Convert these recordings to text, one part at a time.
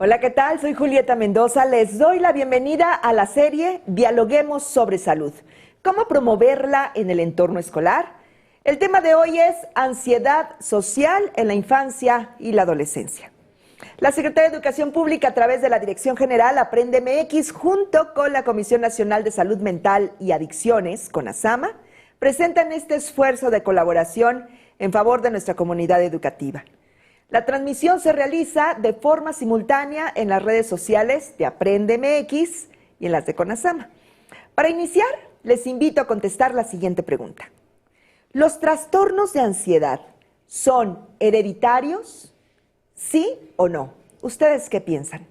Hola, ¿qué tal? Soy Julieta Mendoza. Les doy la bienvenida a la serie Dialoguemos sobre Salud. ¿Cómo promoverla en el entorno escolar? El tema de hoy es ansiedad social en la infancia y la adolescencia. La Secretaría de Educación Pública, a través de la Dirección General Aprende MX, junto con la Comisión Nacional de Salud Mental y Adicciones, CONASAMA, presentan este esfuerzo de colaboración en favor de nuestra comunidad educativa. La transmisión se realiza de forma simultánea en las redes sociales de Aprende MX y en las de CONASAMA. Para iniciar, les invito a contestar la siguiente pregunta. ¿Los trastornos de ansiedad son hereditarios? ¿Sí o no? ¿Ustedes qué piensan?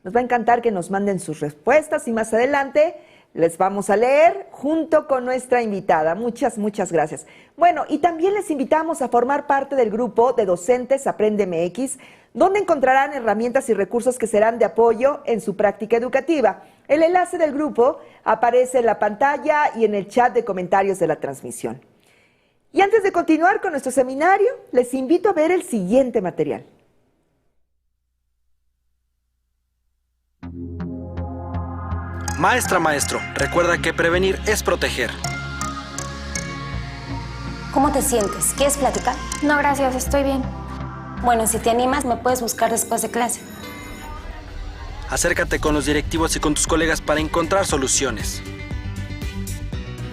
Nos va a encantar que nos manden sus respuestas y más adelante les vamos a leer junto con nuestra invitada. Muchas gracias. Bueno, y también les invitamos a formar parte del grupo de docentes Aprende MX, donde encontrarán herramientas y recursos que serán de apoyo en su práctica educativa. El enlace del grupo aparece en la pantalla y en el chat de comentarios de la transmisión. Y antes de continuar con nuestro seminario, les invito a ver el siguiente material. Maestra, maestro, recuerda que prevenir es proteger. ¿Cómo te sientes? ¿Quieres platicar? No, gracias, estoy bien. Bueno, si te animas, me puedes buscar después de clase. Acércate con los directivos y con tus colegas para encontrar soluciones.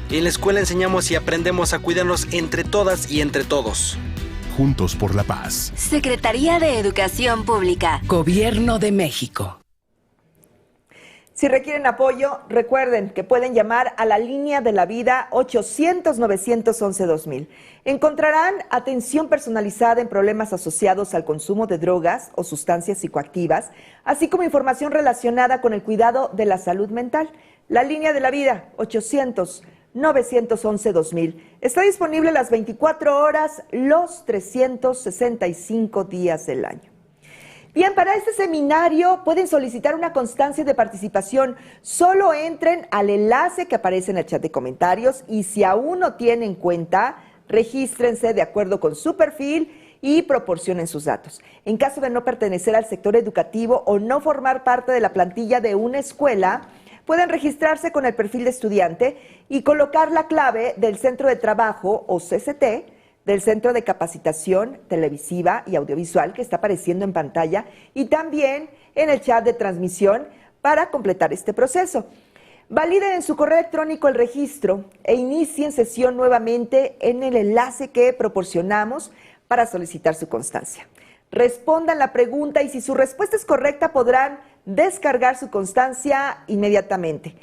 En la escuela enseñamos y aprendemos a cuidarnos entre todas y entre todos. Juntos por la paz. Secretaría de Educación Pública. Gobierno de México. Si requieren apoyo, recuerden que pueden llamar a la línea de la vida 800-911-2000. Encontrarán atención personalizada en problemas asociados al consumo de drogas o sustancias psicoactivas, así como información relacionada con el cuidado de la salud mental. La línea de la vida 800-911-2000 está disponible las 24 horas, los 365 días del año. Bien, para este seminario pueden solicitar una constancia de participación. Solo entren al enlace que aparece en el chat de comentarios y si aún no tienen cuenta, regístrense de acuerdo con su perfil y proporcionen sus datos. En caso de no pertenecer al sector educativo o no formar parte de la plantilla de una escuela, pueden registrarse con el perfil de estudiante y colocar la clave del centro de trabajo o CCT, del Centro de Capacitación Televisiva y Audiovisual que está apareciendo en pantalla y también en el chat de transmisión para completar este proceso. Validen en su correo electrónico el registro e inicien sesión nuevamente en el enlace que proporcionamos para solicitar su constancia. Respondan la pregunta y si su respuesta es correcta podrán descargar su constancia inmediatamente.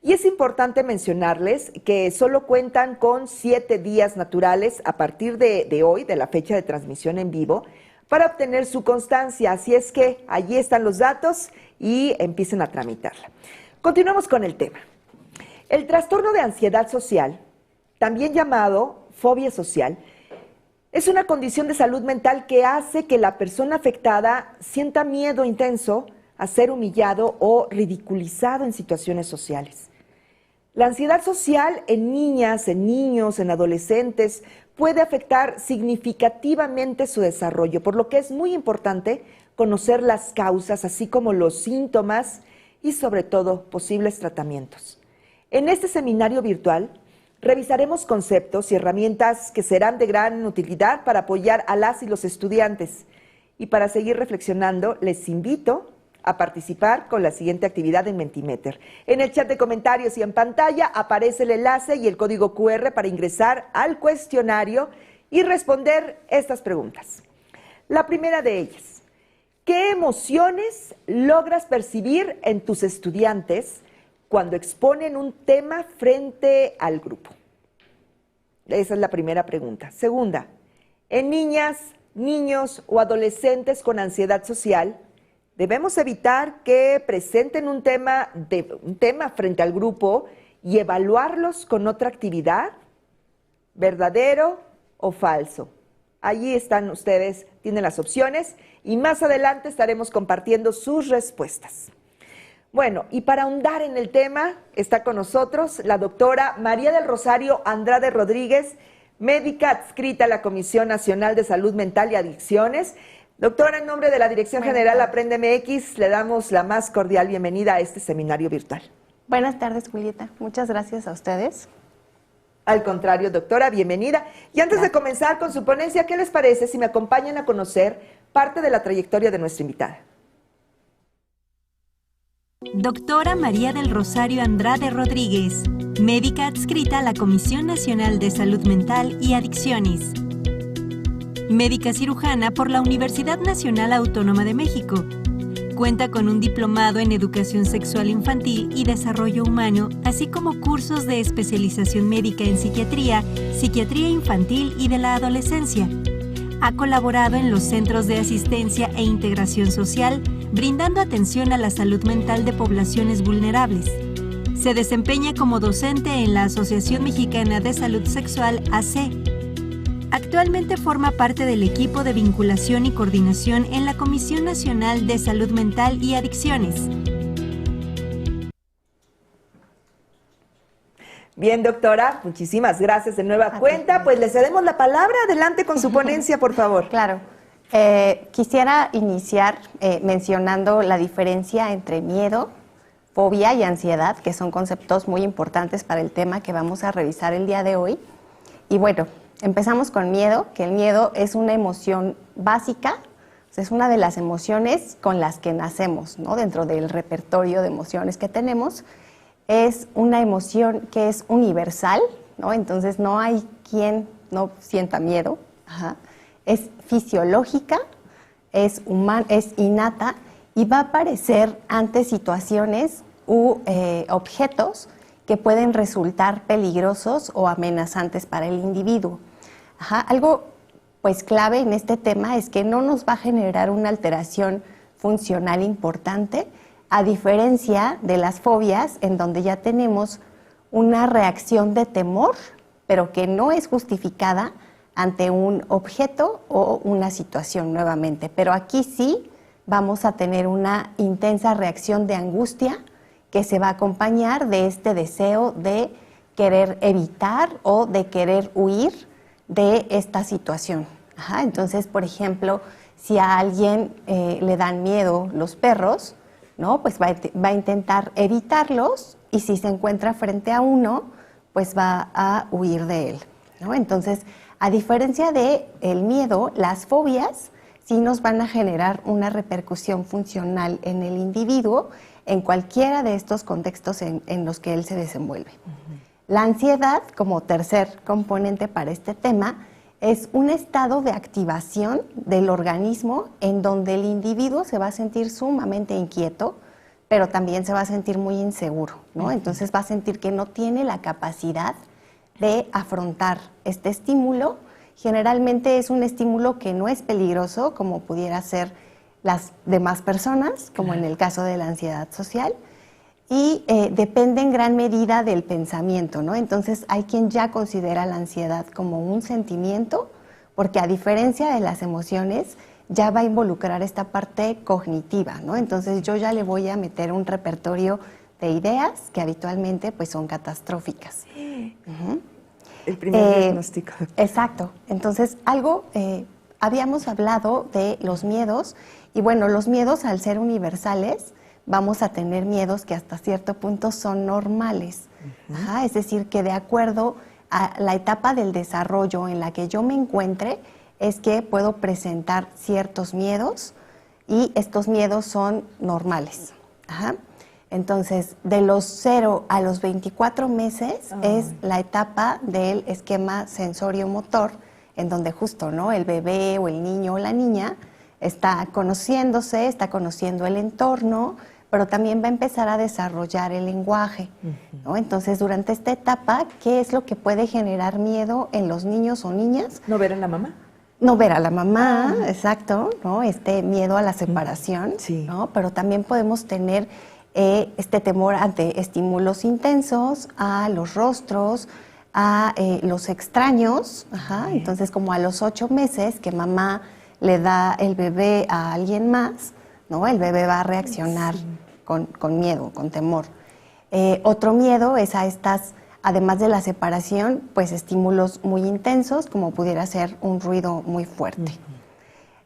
Y es importante mencionarles que solo cuentan con 7 días naturales a partir de hoy, de la fecha de transmisión en vivo, para obtener su constancia. Así es que allí están los datos y empiecen a tramitarla. Continuamos con el tema. El trastorno de ansiedad social, también llamado fobia social, es una condición de salud mental que hace que la persona afectada sienta miedo intenso a ser humillado o ridiculizado en situaciones sociales. La ansiedad social en niñas, en niños, en adolescentes puede afectar significativamente su desarrollo, por lo que es muy importante conocer las causas, así como los síntomas y sobre todo posibles tratamientos. En este seminario virtual revisaremos conceptos y herramientas que serán de gran utilidad para apoyar a las y los estudiantes. Y para seguir reflexionando, les invito a participar con la siguiente actividad en Mentimeter. En el chat de comentarios y en pantalla aparece el enlace y el código QR para ingresar al cuestionario y responder estas preguntas. La primera de ellas, ¿qué emociones logras percibir en tus estudiantes cuando exponen un tema frente al grupo? Esa es la primera pregunta. Segunda, en niñas, niños o adolescentes con ansiedad social, debemos evitar que presenten un tema frente al grupo y evaluarlos con otra actividad, ¿verdadero o falso? Allí están ustedes, tienen las opciones y más adelante estaremos compartiendo sus respuestas. Bueno, y para ahondar en el tema está con nosotros la doctora María del Rosario Andrade Rodríguez, médica adscrita a la Comisión Nacional de Salud Mental y Adicciones, Doctora, en nombre de la Dirección General Aprende MX, le damos la más cordial bienvenida a este seminario virtual. Buenas tardes, Julieta. Muchas gracias a ustedes. Al contrario, doctora, bienvenida. Y antes de comenzar con su ponencia, ¿qué les parece si me acompañan a conocer parte de la trayectoria de nuestra invitada? Doctora María del Rosario Andrade Rodríguez, médica adscrita a la Comisión Nacional de Salud Mental y Adicciones. Médica cirujana por la Universidad Nacional Autónoma de México. Cuenta con un diplomado en Educación Sexual Infantil y Desarrollo Humano, así como cursos de especialización médica en psiquiatría, psiquiatría infantil y de la adolescencia. Ha colaborado en los centros de asistencia e integración social, brindando atención a la salud mental de poblaciones vulnerables. Se desempeña como docente en la Asociación Mexicana de Salud Sexual, AC. Actualmente forma parte del equipo de vinculación y coordinación en la Comisión Nacional de Salud Mental y Adicciones. Bien, doctora, muchísimas gracias de nueva cuenta. Pues le cedemos la palabra. Adelante con su ponencia, por favor. Claro. Quisiera iniciar mencionando la diferencia entre miedo, fobia y ansiedad, que son conceptos muy importantes para el tema que vamos a revisar el día de hoy. Y bueno, empezamos con miedo, que el miedo es una emoción básica, es una de las emociones con las que nacemos, ¿no? Dentro del repertorio de emociones que tenemos. Es una emoción que es universal, ¿no? Entonces no hay quien no sienta miedo. Ajá. Es fisiológica, es innata y va a aparecer ante situaciones u objetos que pueden resultar peligrosos o amenazantes para el individuo. Ajá. Algo pues clave en este tema es que no nos va a generar una alteración funcional importante, a diferencia de las fobias, en donde ya tenemos una reacción de temor, pero que no es justificada ante un objeto o una situación nuevamente. Pero aquí sí vamos a tener una intensa reacción de angustia que se va a acompañar de este deseo de querer evitar o de querer huir de esta situación. Ajá, entonces, por ejemplo, si a alguien le dan miedo los perros, ¿no? Pues va a intentar evitarlos y si se encuentra frente a uno, pues va a huir de él, ¿no? Entonces, a diferencia del miedo, las fobias sí nos van a generar una repercusión funcional en el individuo en cualquiera de estos contextos en los que él se desenvuelve. La ansiedad, como tercer componente para este tema, es un estado de activación del organismo en donde el individuo se va a sentir sumamente inquieto, pero también se va a sentir muy inseguro, ¿no? Entonces va a sentir que no tiene la capacidad de afrontar este estímulo. Generalmente es un estímulo que no es peligroso, como pudiera ser las demás personas, como en el caso de la ansiedad social, y depende en gran medida del pensamiento, ¿no? Entonces hay quien ya considera la ansiedad como un sentimiento, porque a diferencia de las emociones, ya va a involucrar esta parte cognitiva, ¿no? Entonces yo ya le voy a meter un repertorio de ideas que habitualmente pues son catastróficas. El primer diagnóstico. Exacto. Entonces habíamos hablado de los miedos, y bueno, los miedos al ser universales, vamos a tener miedos que hasta cierto punto son normales. Ajá, es decir, que de acuerdo a la etapa del desarrollo en la que yo me encuentre, es que puedo presentar ciertos miedos y estos miedos son normales. Ajá. Entonces, de los 0 a los 24 meses es la etapa del esquema sensorio-motor, en donde justo, ¿no?, el bebé o el niño o la niña está conociéndose, está conociendo el entorno, pero también va a empezar a desarrollar el lenguaje, ¿no? Entonces, durante esta etapa, ¿qué es lo que puede generar miedo en los niños o niñas? ¿No ver a la mamá? No ver a la mamá, exacto, ¿no? Este miedo a la separación, sí, ¿no? Pero también podemos tener este temor ante estímulos intensos, a los rostros, a los extraños, ajá. Entonces, como a los 8 meses que mamá le da el bebé a alguien más, ¿no? El bebé va a reaccionar con miedo, con temor. Otro miedo es a estas, además de la separación, pues estímulos muy intensos, como pudiera ser un ruido muy fuerte.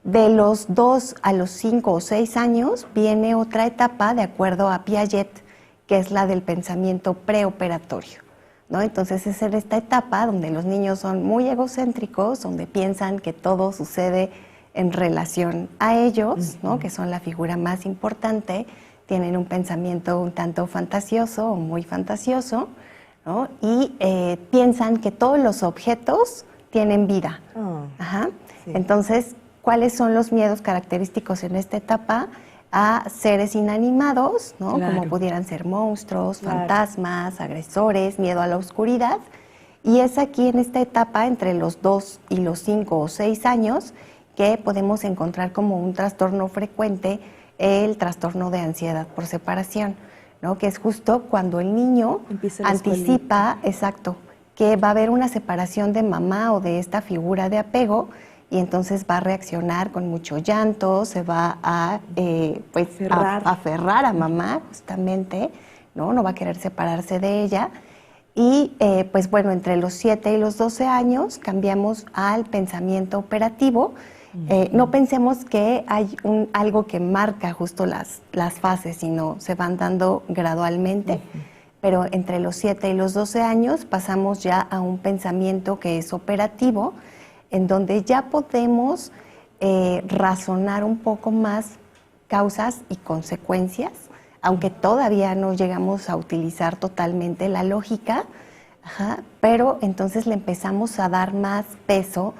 De los 2 a los 5 o 6 años viene otra etapa de acuerdo a Piaget, que es la del pensamiento preoperatorio, ¿no? Entonces es en esta etapa donde los niños son muy egocéntricos, donde piensan que todo sucede en relación a ellos, ¿no? Que son la figura más importante, tienen un pensamiento un tanto fantasioso o muy fantasioso, ¿no? Y piensan que todos los objetos tienen vida. Ajá. Sí. Entonces, ¿cuáles son los miedos característicos en esta etapa? A seres inanimados, ¿no? Claro. Como pudieran ser monstruos, fantasmas, agresores, miedo a la oscuridad. Y es aquí en esta etapa, entre los 2 y los 5 o 6 años, que podemos encontrar como un trastorno frecuente el trastorno de ansiedad por separación, ¿no? Que es justo cuando el niño anticipa, exacto, que va a haber una separación de mamá o de esta figura de apego, y entonces va a reaccionar con mucho llanto, se va a aferrar a mamá justamente, ¿no? No va a querer separarse de ella. Y pues bueno, entre los 7 y los 12 años cambiamos al pensamiento operativo. No pensemos que hay algo que marca justo las fases, sino se van dando gradualmente. Pero entre los 7 y los 12 años pasamos ya a un pensamiento que es operativo, en donde ya podemos razonar un poco más causas y consecuencias, aunque todavía no llegamos a utilizar totalmente la lógica, pero entonces le empezamos a dar más peso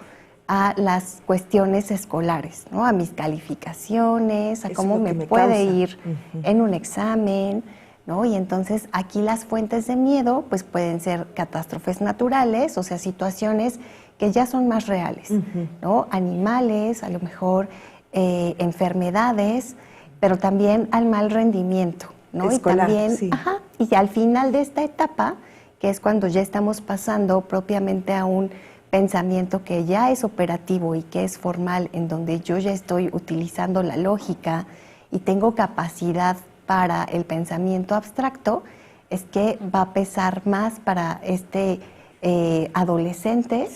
a las cuestiones escolares, ¿no? A mis calificaciones, a cómo me puede ir en un examen, ¿no? Y entonces aquí las fuentes de miedo pues pueden ser catástrofes naturales, o sea, situaciones que ya son más reales, ¿no? Animales, a lo mejor enfermedades, pero también al mal rendimiento, ¿no? Escolar, y también, sí. Y al final de esta etapa, que es cuando ya estamos pasando propiamente a un pensamiento que ya es operativo y que es formal, en donde yo ya estoy utilizando la lógica y tengo capacidad para el pensamiento abstracto, es que va a pesar más para este adolescente,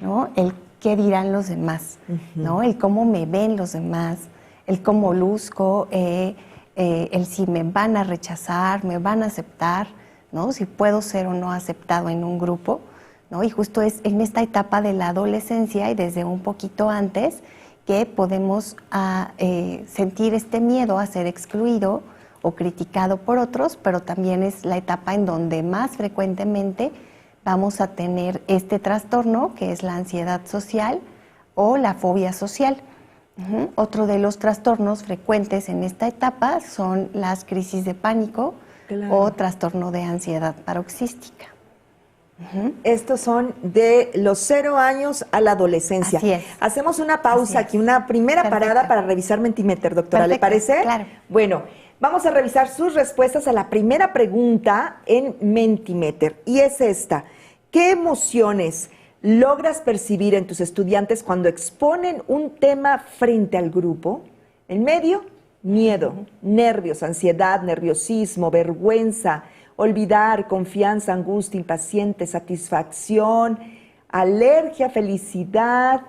¿no? El qué dirán los demás, ¿no? El cómo me ven los demás, el cómo luzco, el si me van a rechazar, me van a aceptar, ¿no? Si puedo ser o no aceptado en un grupo, ¿no? Y justo es en esta etapa de la adolescencia y desde un poquito antes que podemos sentir este miedo a ser excluido o criticado por otros, pero también es la etapa en donde más frecuentemente vamos a tener este trastorno, que es la ansiedad social o la fobia social. Otro de los trastornos frecuentes en esta etapa son las crisis de pánico o trastorno de ansiedad paroxística. Estos son de los 0 años a la adolescencia. Así es. Hacemos una pausa aquí, una primera parada para revisar Mentimeter, doctora. ¿Le parece? Claro. Bueno, vamos a revisar sus respuestas a la primera pregunta en Mentimeter. Y es esta: ¿qué emociones logras percibir en tus estudiantes cuando exponen un tema frente al grupo? En medio, miedo, nervios, ansiedad, nerviosismo, vergüenza, olvidar, confianza, angustia, impaciente, satisfacción, alergia, felicidad,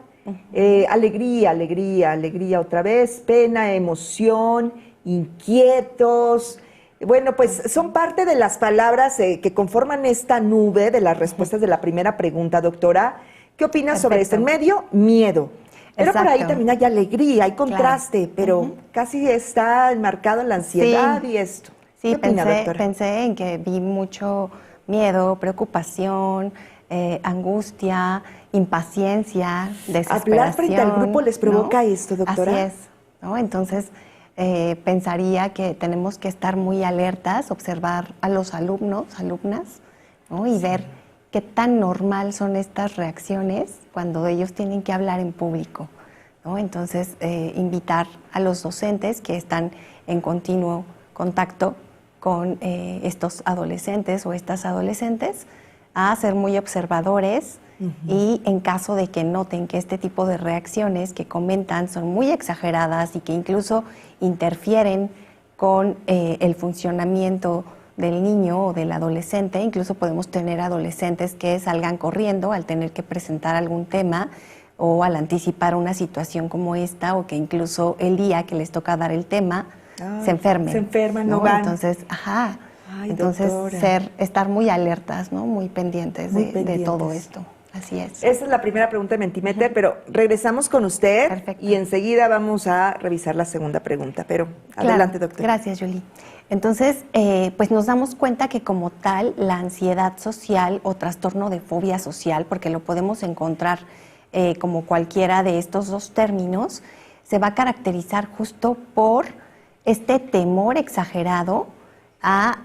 alegría otra vez, pena, emoción, inquietos. Bueno, pues son parte de las palabras que conforman esta nube de las respuestas de la primera pregunta, doctora. ¿Qué opinas sobre esto? En medio, miedo. Pero por ahí también hay alegría, hay contraste, pero casi está enmarcado en la ansiedad y esto. Sí, pensé en que vi mucho miedo, preocupación, angustia, impaciencia, desesperación. Hablar frente al grupo les provoca esto, doctora. Así es, ¿no? Entonces, pensaría que tenemos que estar muy alertas, observar a los alumnos, alumnas, ¿no? Y ver qué tan normal son estas reacciones cuando ellos tienen que hablar en público, ¿no? Entonces, invitar a los docentes que están en continuo contacto con estos adolescentes o estas adolescentes a ser muy observadores y en caso de que noten que este tipo de reacciones que comentan son muy exageradas y que incluso interfieren con el funcionamiento del niño o del adolescente, incluso podemos tener adolescentes que salgan corriendo al tener que presentar algún tema o al anticipar una situación como esta, o que incluso el día que les toca dar el tema, se enfermen. Se enferman, no van. Entonces, estar muy alertas, ¿no? Muy pendientes, de todo esto. Así es. Esa es la primera pregunta de Mentimeter, pero regresamos con usted. Perfecto. Y enseguida vamos a revisar la segunda pregunta. Pero adelante, doctora. Gracias, Julie. Entonces, pues nos damos cuenta que como tal, la ansiedad social o trastorno de fobia social, porque lo podemos encontrar como cualquiera de estos dos términos, se va a caracterizar justo por este temor exagerado a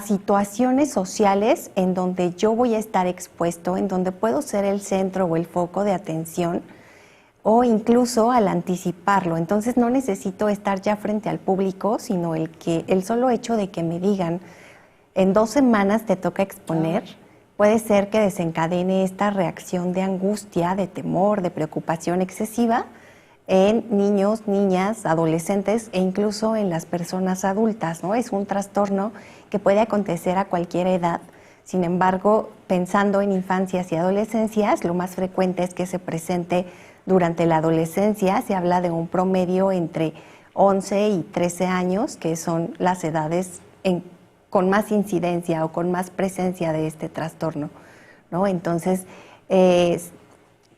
situaciones sociales en donde yo voy a estar expuesto, en donde puedo ser el centro o el foco de atención, o incluso al anticiparlo. Entonces no necesito estar ya frente al público, sino el solo hecho de que me digan, en 2 semanas te toca exponer, puede ser que desencadene esta reacción de angustia, de temor, de preocupación excesiva en niños, niñas, adolescentes e incluso en las personas adultas, ¿no? Es un trastorno que puede acontecer a cualquier edad. Sin embargo, pensando en infancias y adolescencias, lo más frecuente es que se presente durante la adolescencia. Se habla de un promedio entre 11 y 13 años, que son las edades con más incidencia o con más presencia de este trastorno, ¿no? Entonces,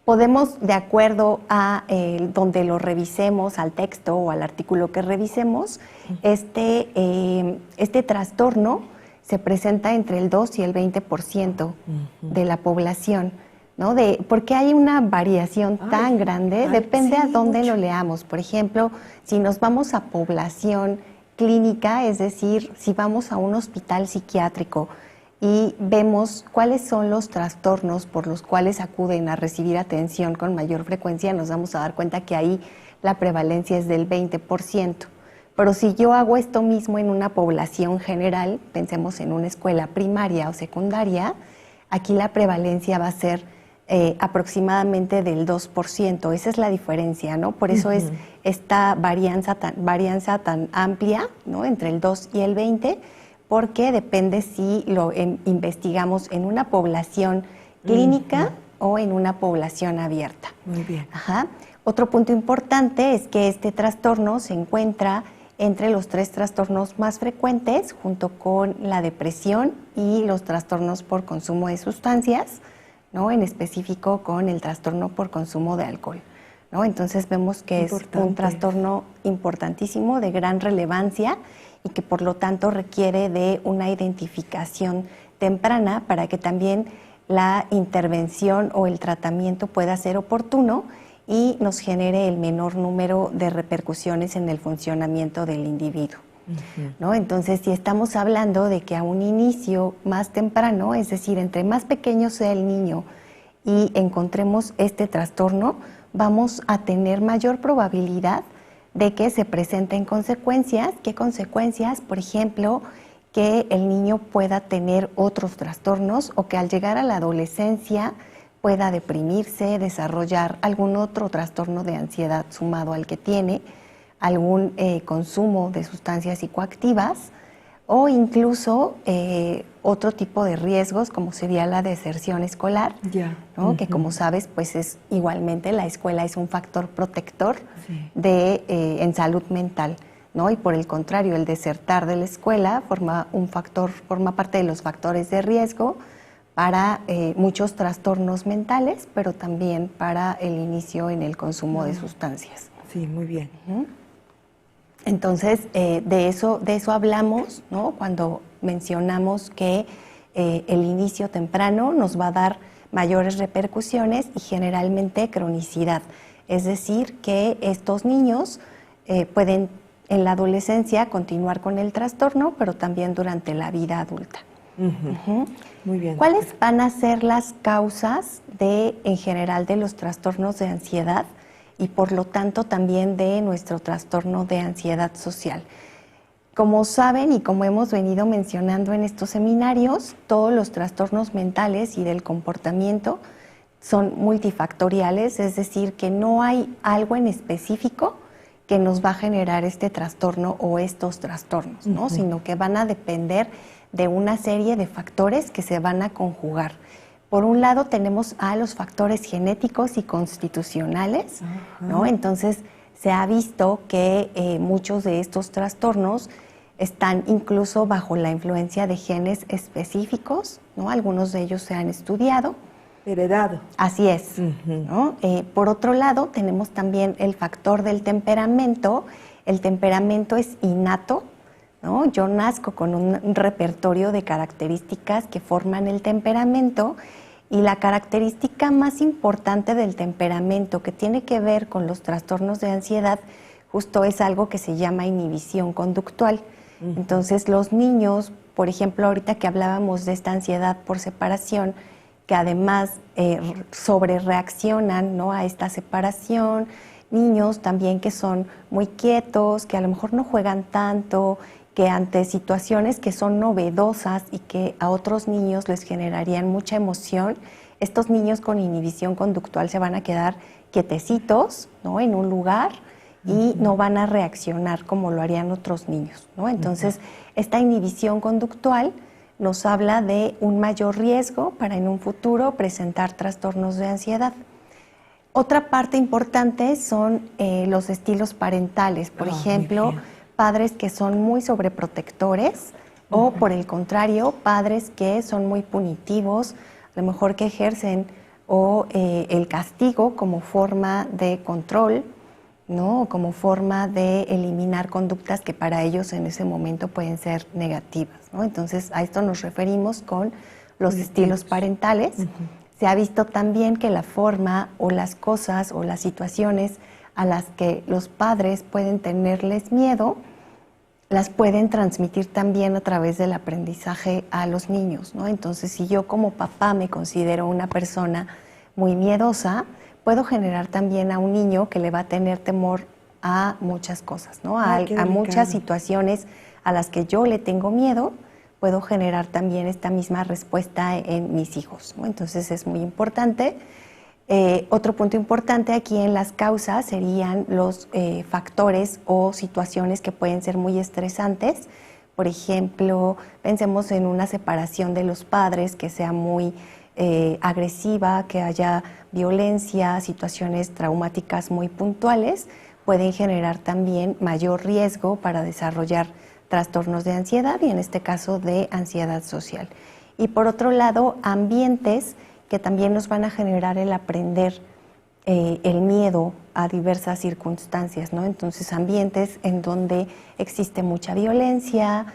podemos, de acuerdo a donde lo revisemos, al texto o al artículo que revisemos, este trastorno se presenta entre el 2 y el 20% de la población, ¿no? Porque hay una variación tan grande, depende a dónde lo leamos. Por ejemplo, si nos vamos a población clínica, es decir, si vamos a un hospital psiquiátrico y vemos cuáles son los trastornos por los cuales acuden a recibir atención con mayor frecuencia, nos vamos a dar cuenta que ahí la prevalencia es del 20%. Pero si yo hago esto mismo en una población general, pensemos en una escuela primaria o secundaria, aquí la prevalencia va a ser aproximadamente del 2%. Esa es la diferencia, ¿no? Por eso es esta varianza tan amplia, ¿no? Entre el 2 y el 20%, porque depende si lo investigamos en una población clínica o en una población abierta. Muy bien. Otro punto importante es que este trastorno se encuentra entre los 3 trastornos más frecuentes, junto con la depresión y los trastornos por consumo de sustancias, ¿no? En específico con el trastorno por consumo de alcohol, ¿no? Entonces vemos que es un trastorno importantísimo, de gran relevancia, y que por lo tanto requiere de una identificación temprana para que también la intervención o el tratamiento pueda ser oportuno y nos genere el menor número de repercusiones en el funcionamiento del individuo, ¿no? Entonces, si estamos hablando de que a un inicio más temprano, es decir, entre más pequeño sea el niño y encontremos este trastorno, vamos a tener mayor probabilidad de que se presenten consecuencias. ¿Qué consecuencias? Por ejemplo, que el niño pueda tener otros trastornos o que al llegar a la adolescencia pueda deprimirse, desarrollar algún otro trastorno de ansiedad sumado al que tiene, algún consumo de sustancias psicoactivas o incluso otro tipo de riesgos como sería la deserción escolar, ¿no? Que como sabes, pues es igualmente la escuela es un factor protector en salud mental, ¿no? Y por el contrario, el desertar de la escuela forma parte de los factores de riesgo para muchos trastornos mentales, pero también para el inicio en el consumo de sustancias. Sí, muy bien. Entonces, de eso hablamos, ¿no? Cuando mencionamos que el inicio temprano nos va a dar mayores repercusiones y generalmente cronicidad. Es decir, que estos niños pueden en la adolescencia continuar con el trastorno, pero también durante la vida adulta. Muy bien. ¿Cuáles van a ser las causas en general de los trastornos de ansiedad y por lo tanto también de nuestro trastorno de ansiedad social? Como saben y como hemos venido mencionando en estos seminarios, todos los trastornos mentales y del comportamiento son multifactoriales, es decir, que no hay algo en específico que nos va a generar este trastorno o estos trastornos, ¿no? Sino que van a depender de una serie de factores que se van a conjugar. Por un lado tenemos a los factores genéticos y constitucionales, ¿no? Entonces se ha visto que muchos de estos trastornos están incluso bajo la influencia de genes específicos, ¿no? Algunos de ellos se han estudiado. Heredado. Así es, ¿no? Por otro lado, tenemos también el factor del temperamento. El temperamento es innato, ¿no? Yo nazco con un repertorio de características que forman el temperamento, y la característica más importante del temperamento que tiene que ver con los trastornos de ansiedad justo es algo que se llama inhibición conductual. Entonces los niños, por ejemplo, ahorita que hablábamos de esta ansiedad por separación, que además sobrereaccionan, ¿no?, a esta separación, niños también que son muy quietos, que a lo mejor no juegan tanto, que ante situaciones que son novedosas y que a otros niños les generarían mucha emoción, estos niños con inhibición conductual se van a quedar quietecitos, ¿no?, en un lugar y no van a reaccionar como lo harían otros niños, ¿no? Entonces, esta inhibición conductual nos habla de un mayor riesgo para en un futuro presentar trastornos de ansiedad. Otra parte importante son los estilos parentales, por ejemplo, padres que son muy sobreprotectores o, por el contrario, padres que son muy punitivos, a lo mejor que ejercen el castigo como forma de control, ¿no?, como forma de eliminar conductas que para ellos en ese momento pueden ser negativas, ¿no? Entonces, a esto nos referimos con los estilos parentales. Se ha visto también que la forma o las cosas o las situaciones a las que los padres pueden tenerles miedo, las pueden transmitir también a través del aprendizaje a los niños, ¿no? Entonces, si yo como papá me considero una persona muy miedosa, puedo generar también a un niño que le va a tener temor a muchas cosas, ¿no? A muchas situaciones a las que yo le tengo miedo, puedo generar también esta misma respuesta en mis hijos, ¿no? Entonces es muy importante. Otro punto importante aquí en las causas serían los factores o situaciones que pueden ser muy estresantes. Por ejemplo, pensemos en una separación de los padres que sea muy agresiva, que haya violencia, situaciones traumáticas muy puntuales, pueden generar también mayor riesgo para desarrollar trastornos de ansiedad y en este caso de ansiedad social. Y por otro lado, ambientes que también nos van a generar el aprender el miedo a diversas circunstancias, ¿no? Entonces, ambientes en donde existe mucha violencia,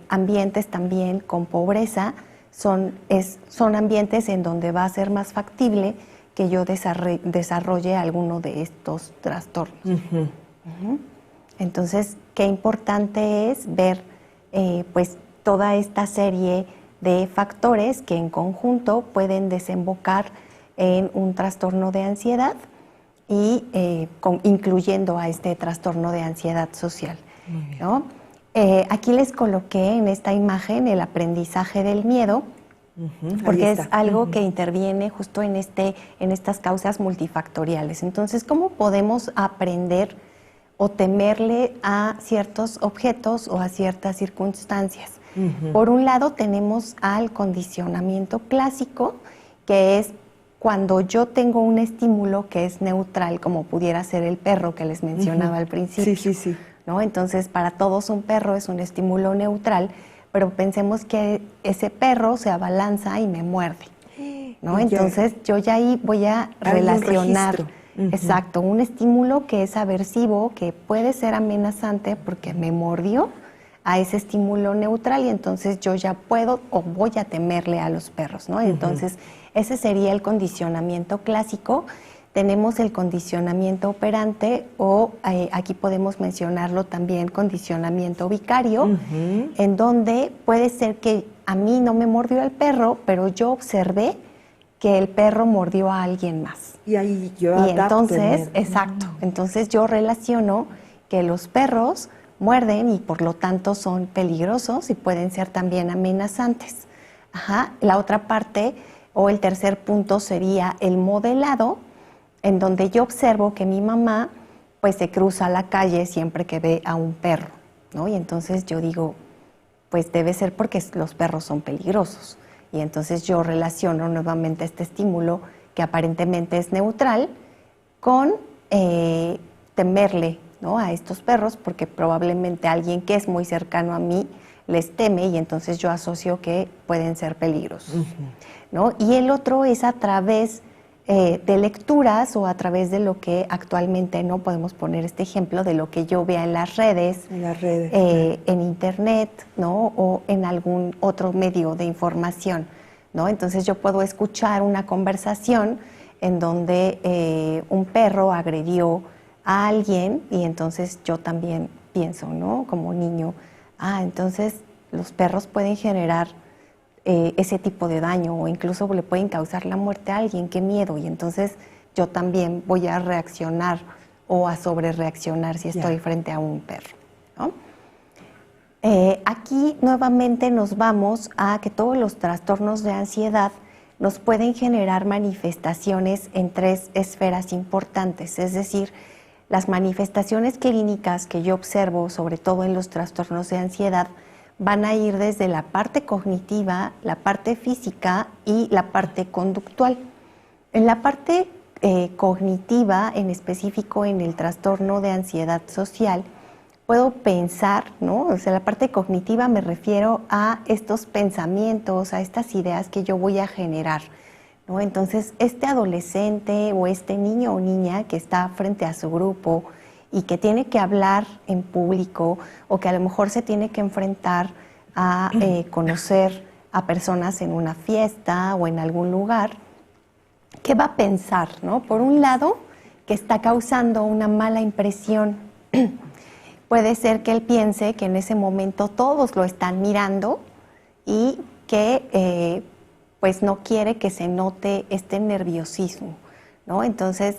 ambientes también con pobreza, son ambientes en donde va a ser más factible que yo desarrolle alguno de estos trastornos. Entonces, qué importante es ver pues toda esta serie de factores que en conjunto pueden desembocar en un trastorno de ansiedad y incluyendo a este trastorno de ansiedad social, ¿no? Aquí les coloqué en esta imagen el aprendizaje del miedo, porque es algo que interviene justo en estas causas multifactoriales. Entonces, ¿cómo podemos aprender o temerle a ciertos objetos o a ciertas circunstancias? Por un lado tenemos al condicionamiento clásico, que es cuando yo tengo un estímulo que es neutral, como pudiera ser el perro que les mencionaba al principio. Sí. ¿No? Entonces, para todos un perro es un estímulo neutral, pero pensemos que ese perro se abalanza y me muerde, ¿no? Entonces, yo ya ahí voy a relacionar, exacto, un estímulo que es aversivo, que puede ser amenazante porque me mordió, a ese estímulo neutral, y entonces yo ya puedo o voy a temerle a los perros, ¿no? Entonces, ese sería el condicionamiento clásico. Tenemos el condicionamiento operante o aquí podemos mencionarlo también condicionamiento vicario, en donde puede ser que a mí no me mordió el perro, pero yo observé que el perro mordió a alguien más. Y ahí yo adapto. Y entonces, exacto, entonces yo relaciono que los perros muerden y por lo tanto son peligrosos y pueden ser también amenazantes. La otra parte o el tercer punto sería el modelado, en donde yo observo que mi mamá pues se cruza la calle siempre que ve a un perro, ¿no? Y entonces yo digo, pues debe ser porque los perros son peligrosos. Y entonces yo relaciono nuevamente este estímulo que aparentemente es neutral con temerle, ¿no?, a estos perros, porque probablemente alguien que es muy cercano a mí les teme y entonces yo asocio que pueden ser peligrosos, ¿no? Y el otro es a través de lecturas o a través de lo que actualmente, no podemos poner este ejemplo, de lo que yo vea en las redes, en internet, ¿no?, o en algún otro medio de información, ¿no? Entonces yo puedo escuchar una conversación en donde un perro agredió a alguien y entonces yo también pienso, ¿no?, como niño, entonces los perros pueden generar ese tipo de daño o incluso le pueden causar la muerte a alguien, qué miedo, y entonces yo también voy a reaccionar o a sobrereaccionar si estoy frente a un perro, ¿no? Aquí nuevamente nos vamos a que todos los trastornos de ansiedad nos pueden generar manifestaciones en 3 esferas importantes, es decir, las manifestaciones clínicas que yo observo, sobre todo en los trastornos de ansiedad, van a ir desde la parte cognitiva, la parte física y la parte conductual. En la parte cognitiva, en específico en el trastorno de ansiedad social, puedo pensar, ¿no? O sea, la parte cognitiva me refiero a estos pensamientos, a estas ideas que yo voy a generar, ¿no? Entonces, este adolescente o este niño o niña que está frente a su grupo y que tiene que hablar en público o que a lo mejor se tiene que enfrentar a conocer a personas en una fiesta o en algún lugar, ¿qué va a pensar, no? Por un lado, que está causando una mala impresión. Puede ser que él piense que en ese momento todos lo están mirando y que pues no quiere que se note este nerviosismo, ¿no? Entonces,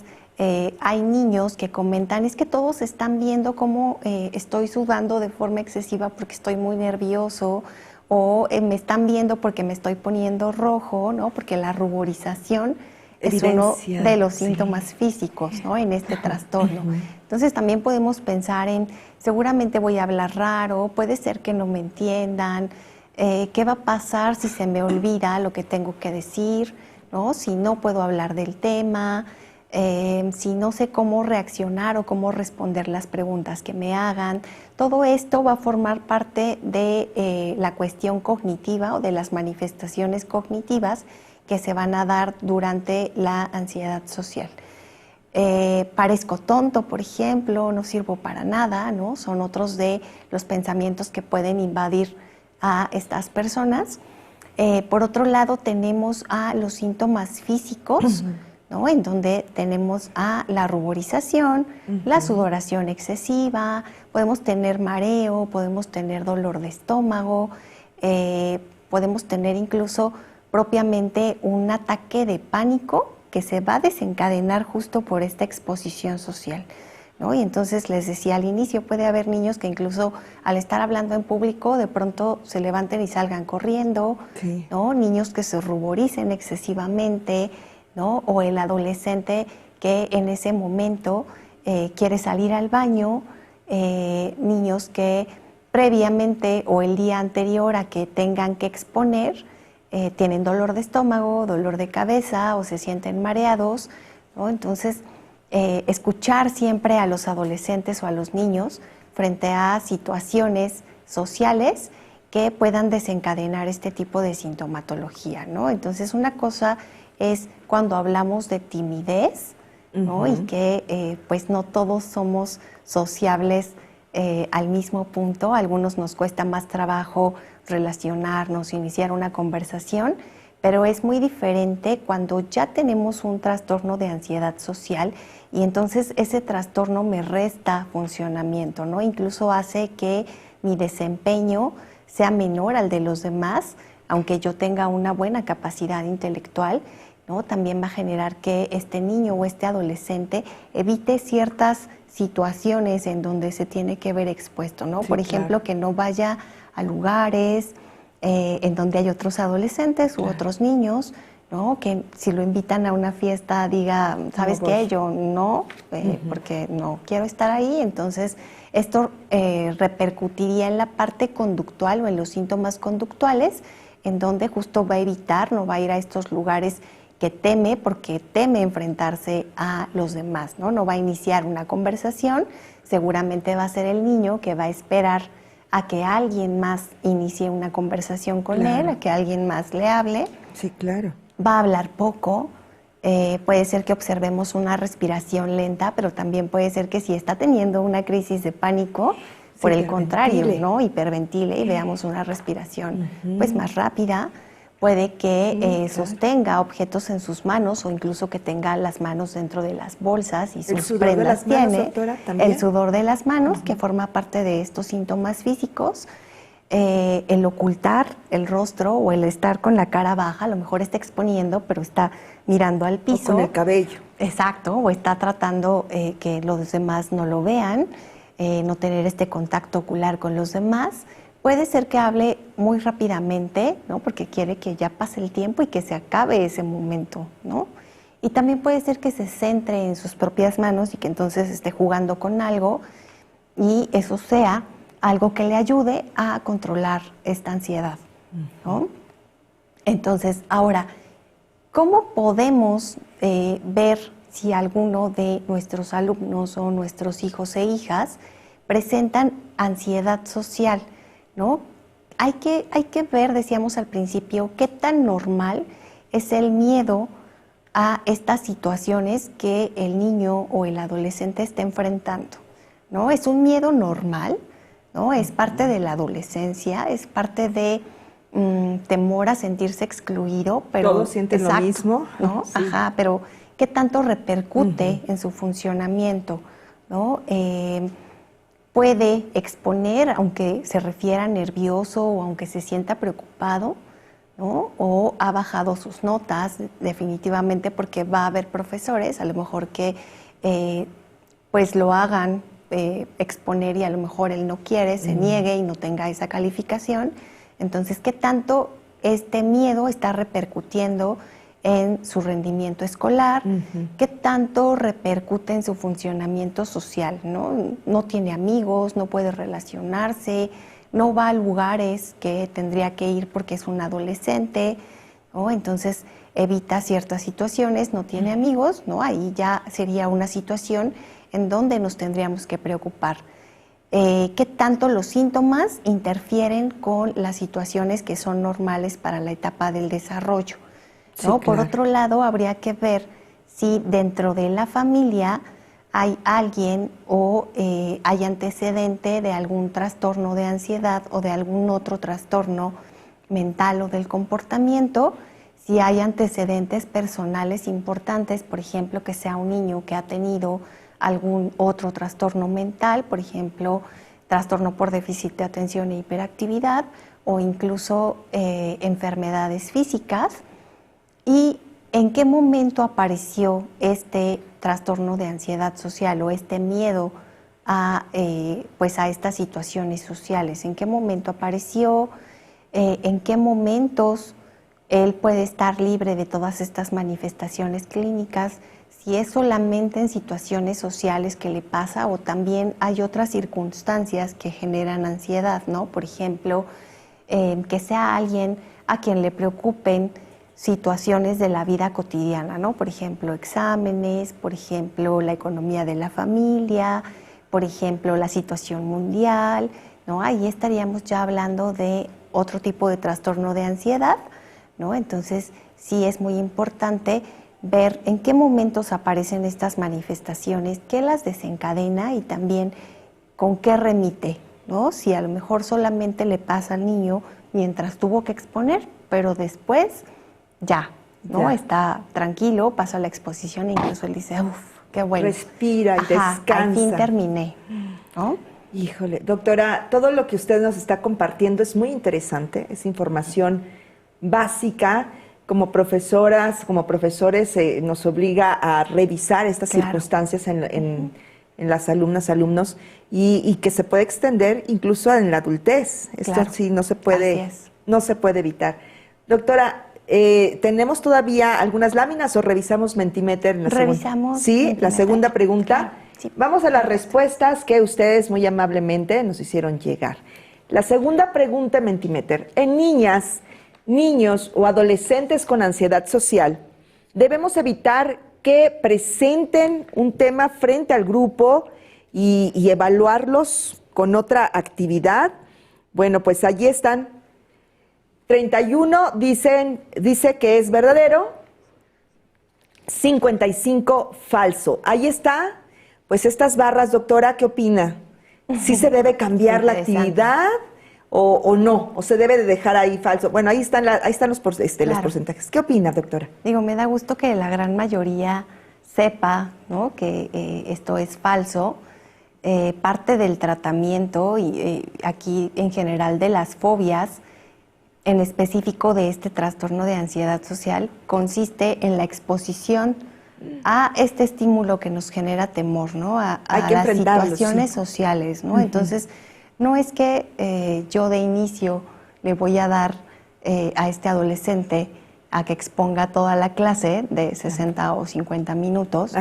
hay niños que comentan, es que todos están viendo cómo estoy sudando de forma excesiva porque estoy muy nervioso, o me están viendo porque me estoy poniendo rojo, ¿no? Porque la ruborización es uno de los síntomas físicos, ¿no?, en este trastorno. Entonces también podemos pensar en, seguramente voy a hablar raro, puede ser que no me entiendan, ¿qué va a pasar si se me olvida lo que tengo que decir, ¿no? Si no puedo hablar del tema, si no sé cómo reaccionar o cómo responder las preguntas que me hagan. Todo esto va a formar parte de la cuestión cognitiva o de las manifestaciones cognitivas que se van a dar durante la ansiedad social. Parezco tonto, por ejemplo, no sirvo para nada, ¿no? Son otros de los pensamientos que pueden invadir a estas personas. Por otro lado, tenemos a los síntomas físicos, ¿no?, en donde tenemos a la ruborización, la sudoración excesiva, podemos tener mareo, podemos tener dolor de estómago, podemos tener incluso propiamente un ataque de pánico que se va a desencadenar justo por esta exposición social, ¿no? Y entonces les decía al inicio, puede haber niños que incluso al estar hablando en público de pronto se levanten y salgan corriendo, ¿no? Niños que se ruboricen excesivamente, ¿no? O el adolescente que en ese momento quiere salir al baño, niños que previamente o el día anterior a que tengan que exponer, tienen dolor de estómago, dolor de cabeza o se sienten mareados, ¿no? Entonces, escuchar siempre a los adolescentes o a los niños frente a situaciones sociales que puedan desencadenar este tipo de sintomatología, ¿no? Entonces, una cosa es cuando hablamos de timidez, ¿no? Y que pues no todos somos sociables al mismo punto. A algunos nos cuesta más trabajo relacionarnos, iniciar una conversación, pero es muy diferente cuando ya tenemos un trastorno de ansiedad social y entonces ese trastorno me resta funcionamiento, ¿no? Incluso hace que mi desempeño sea menor al de los demás, aunque yo tenga una buena capacidad intelectual, ¿no? También va a generar que este niño o este adolescente evite ciertas situaciones en donde se tiene que ver expuesto, ¿no? Sí, por ejemplo, que no vaya a lugares en donde hay otros adolescentes u otros niños, ¿no? Que si lo invitan a una fiesta diga, ¿sabes qué? Yo no, porque no quiero estar ahí. Entonces, esto repercutiría en la parte conductual o en los síntomas conductuales, en donde justo va a evitar, no va a ir a estos lugares que teme porque teme enfrentarse a los demás, ¿no? No va a iniciar una conversación, seguramente va a ser el niño que va a esperar a que alguien más inicie una conversación con él, a que alguien más le hable. Sí, claro. Va a hablar poco, puede ser que observemos una respiración lenta, pero también puede ser que si está teniendo una crisis de pánico, por el contrario, ¿no? Hiperventile y veamos una respiración pues más rápida. Puede que sostenga objetos en sus manos o incluso que tenga las manos dentro de las bolsas y sus prendas tiene. Doctora, ¿también? El sudor de las manos, que forma parte de estos síntomas físicos. El ocultar el rostro o el estar con la cara baja, a lo mejor está exponiendo, pero está mirando al piso. O con el cabello. Exacto, o está tratando que los demás no lo vean, no tener este contacto ocular con los demás. Puede ser que hable muy rápidamente, ¿no? Porque quiere que ya pase el tiempo y que se acabe ese momento, ¿no? Y también puede ser que se centre en sus propias manos y que entonces esté jugando con algo y eso sea algo que le ayude a controlar esta ansiedad, ¿no? Entonces, ahora, ¿cómo podemos ver si alguno de nuestros alumnos o nuestros hijos e hijas presentan ansiedad social, ¿no? Hay que ver, decíamos al principio, qué tan normal es el miedo a estas situaciones que el niño o el adolescente está enfrentando, ¿no? Es un miedo normal, ¿no? Es parte de la adolescencia, es parte de temor a sentirse excluido, pero todos sienten lo mismo, ¿no? Sí. Ajá, pero ¿qué tanto repercute en su funcionamiento, ¿no? Puede exponer, aunque se refiera nervioso o aunque se sienta preocupado, ¿no? O ha bajado sus notas definitivamente porque va a haber profesores, a lo mejor que pues lo hagan exponer y a lo mejor él no quiere, se niegue y no tenga esa calificación. Entonces, ¿qué tanto este miedo está repercutiendo en su rendimiento escolar? ¿Qué tanto repercute en su funcionamiento social? No tiene amigos, no puede relacionarse, no va a lugares que tendría que ir porque es un adolescente, ¿no? Entonces evita ciertas situaciones, no tiene amigos, ¿no? Ahí ya sería una situación en donde nos tendríamos que preocupar. ¿Qué tanto los síntomas interfieren con las situaciones que son normales para la etapa del desarrollo, ¿no? Sí, claro. Por otro lado, habría que ver si dentro de la familia hay alguien o hay antecedente de algún trastorno de ansiedad o de algún otro trastorno mental o del comportamiento, si hay antecedentes personales importantes, por ejemplo, que sea un niño que ha tenido algún otro trastorno mental, por ejemplo, trastorno por déficit de atención e hiperactividad o incluso enfermedades físicas, y en qué momento apareció este trastorno de ansiedad social o este miedo a estas situaciones sociales, en qué momento apareció, en qué momentos él puede estar libre de todas estas manifestaciones clínicas, si es solamente en situaciones sociales que le pasa o también hay otras circunstancias que generan ansiedad, ¿no? Por ejemplo, que sea alguien a quien le preocupen situaciones de la vida cotidiana, ¿no? Por ejemplo, exámenes, por ejemplo, la economía de la familia, por ejemplo, la situación mundial, ¿no? Ahí estaríamos ya hablando de otro tipo de trastorno de ansiedad, ¿no? Entonces, sí es muy importante ver en qué momentos aparecen estas manifestaciones, qué las desencadena y también con qué remite, ¿no? Si a lo mejor solamente le pasa al niño mientras tuvo que exponer, pero después ya, ¿no? Ya. Está tranquilo, pasa la exposición e incluso él dice, uff, qué bueno. Respira y descansa. Al fin terminé, ¿no? Híjole, doctora, todo lo que usted nos está compartiendo es muy interesante, es información básica. Como profesoras, como profesores, nos obliga a revisar estas circunstancias en las alumnas, alumnos, y que se puede extender incluso en la adultez. Esto sí no se puede evitar. Doctora, ¿tenemos todavía algunas láminas o revisamos Mentimeter? Revisamos. Sí, Mentimeter. La segunda pregunta. Claro, sí. Vamos a las respuestas que ustedes muy amablemente nos hicieron llegar. La segunda pregunta en Mentimeter. En niñas, niños o adolescentes con ansiedad social, debemos evitar que presenten un tema frente al grupo y evaluarlos con otra actividad. Bueno, pues allí están. 31 dice que es verdadero, 55 falso. Ahí está, pues estas barras, doctora, ¿qué opina? ¿Sí se debe cambiar la actividad o no? ¿O se debe de dejar ahí falso? Bueno, ahí están los porcentajes. ¿Qué opina, doctora? Digo, me da gusto que la gran mayoría sepa, ¿no?, que esto es falso. Parte del tratamiento y aquí en general de las fobias, en específico de este trastorno de ansiedad social, consiste en la exposición a este estímulo que nos genera temor, ¿no? A las situaciones sociales, ¿no? Entonces, no es que yo de inicio le voy a dar a este adolescente a que exponga toda la clase de 60 o 50 minutos,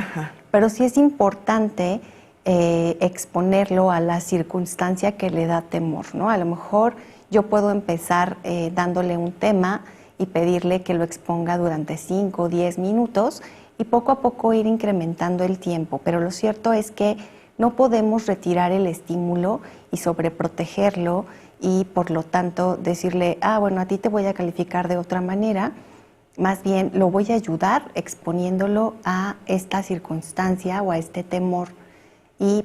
pero sí es importante exponerlo a la circunstancia que le da temor, ¿no? A lo mejor yo puedo empezar dándole un tema y pedirle que lo exponga durante 5 o 10 minutos y poco a poco ir incrementando el tiempo, pero lo cierto es que no podemos retirar el estímulo y sobreprotegerlo y por lo tanto decirle, bueno, a ti te voy a calificar de otra manera. Más bien lo voy a ayudar exponiéndolo a esta circunstancia o a este temor y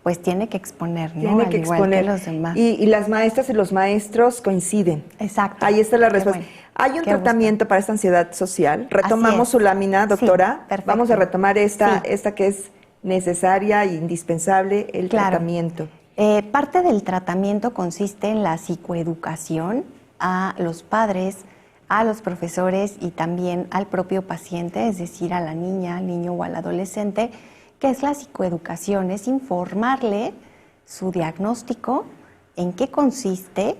pues tiene que exponer, ¿no? Tiene que exponer. Que los demás. Y las maestras y los maestros coinciden. Exacto. Ahí está la respuesta. Bueno. Hay un tratamiento para esta ansiedad social. Retomamos su lámina, doctora. Sí, perfecto. Vamos a retomar esta que es necesaria e indispensable, el tratamiento. Parte del tratamiento consiste en la psicoeducación a los padres, a los profesores y también al propio paciente, es decir, a la niña, al niño o al adolescente. ¿Qué es la psicoeducación? Es informarle su diagnóstico, en qué consiste,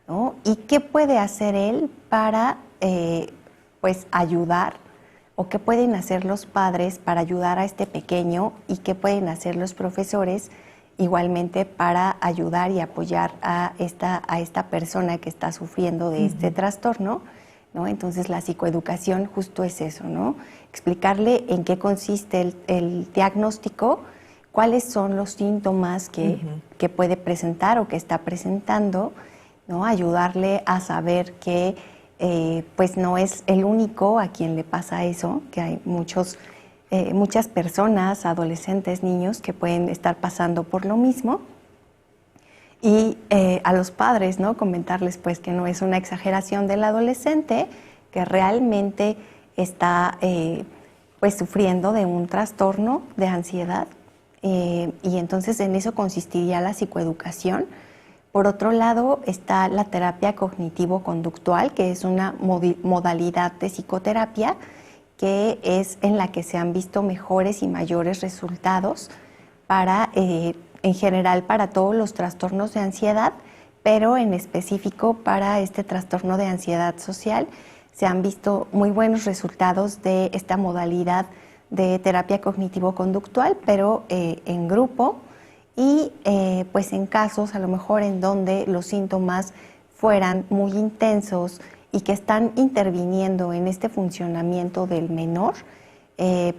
¿no?, y qué puede hacer él para pues ayudar, o qué pueden hacer los padres para ayudar a este pequeño y qué pueden hacer los profesores igualmente para ayudar y apoyar a esta persona que está sufriendo de este trastorno, ¿no? Entonces la psicoeducación justo es eso, ¿no? Explicarle en qué consiste el diagnóstico, cuáles son los síntomas que puede presentar o que está presentando, ¿no? Ayudarle a saber que pues no es el único a quien le pasa eso, que hay muchas personas, adolescentes, niños que pueden estar pasando por lo mismo. Y a los padres, ¿no?, comentarles pues que no es una exageración del adolescente, que realmente está pues sufriendo de un trastorno de ansiedad y entonces en eso consistiría la psicoeducación. Por otro lado está la terapia cognitivo-conductual, que es una modalidad de psicoterapia que es en la que se han visto mejores y mayores resultados para en general para todos los trastornos de ansiedad, pero en específico para este trastorno de ansiedad social se han visto muy buenos resultados de esta modalidad de terapia cognitivo-conductual, pero en grupo y pues en casos a lo mejor en donde los síntomas fueran muy intensos y que están interviniendo en este funcionamiento del menor,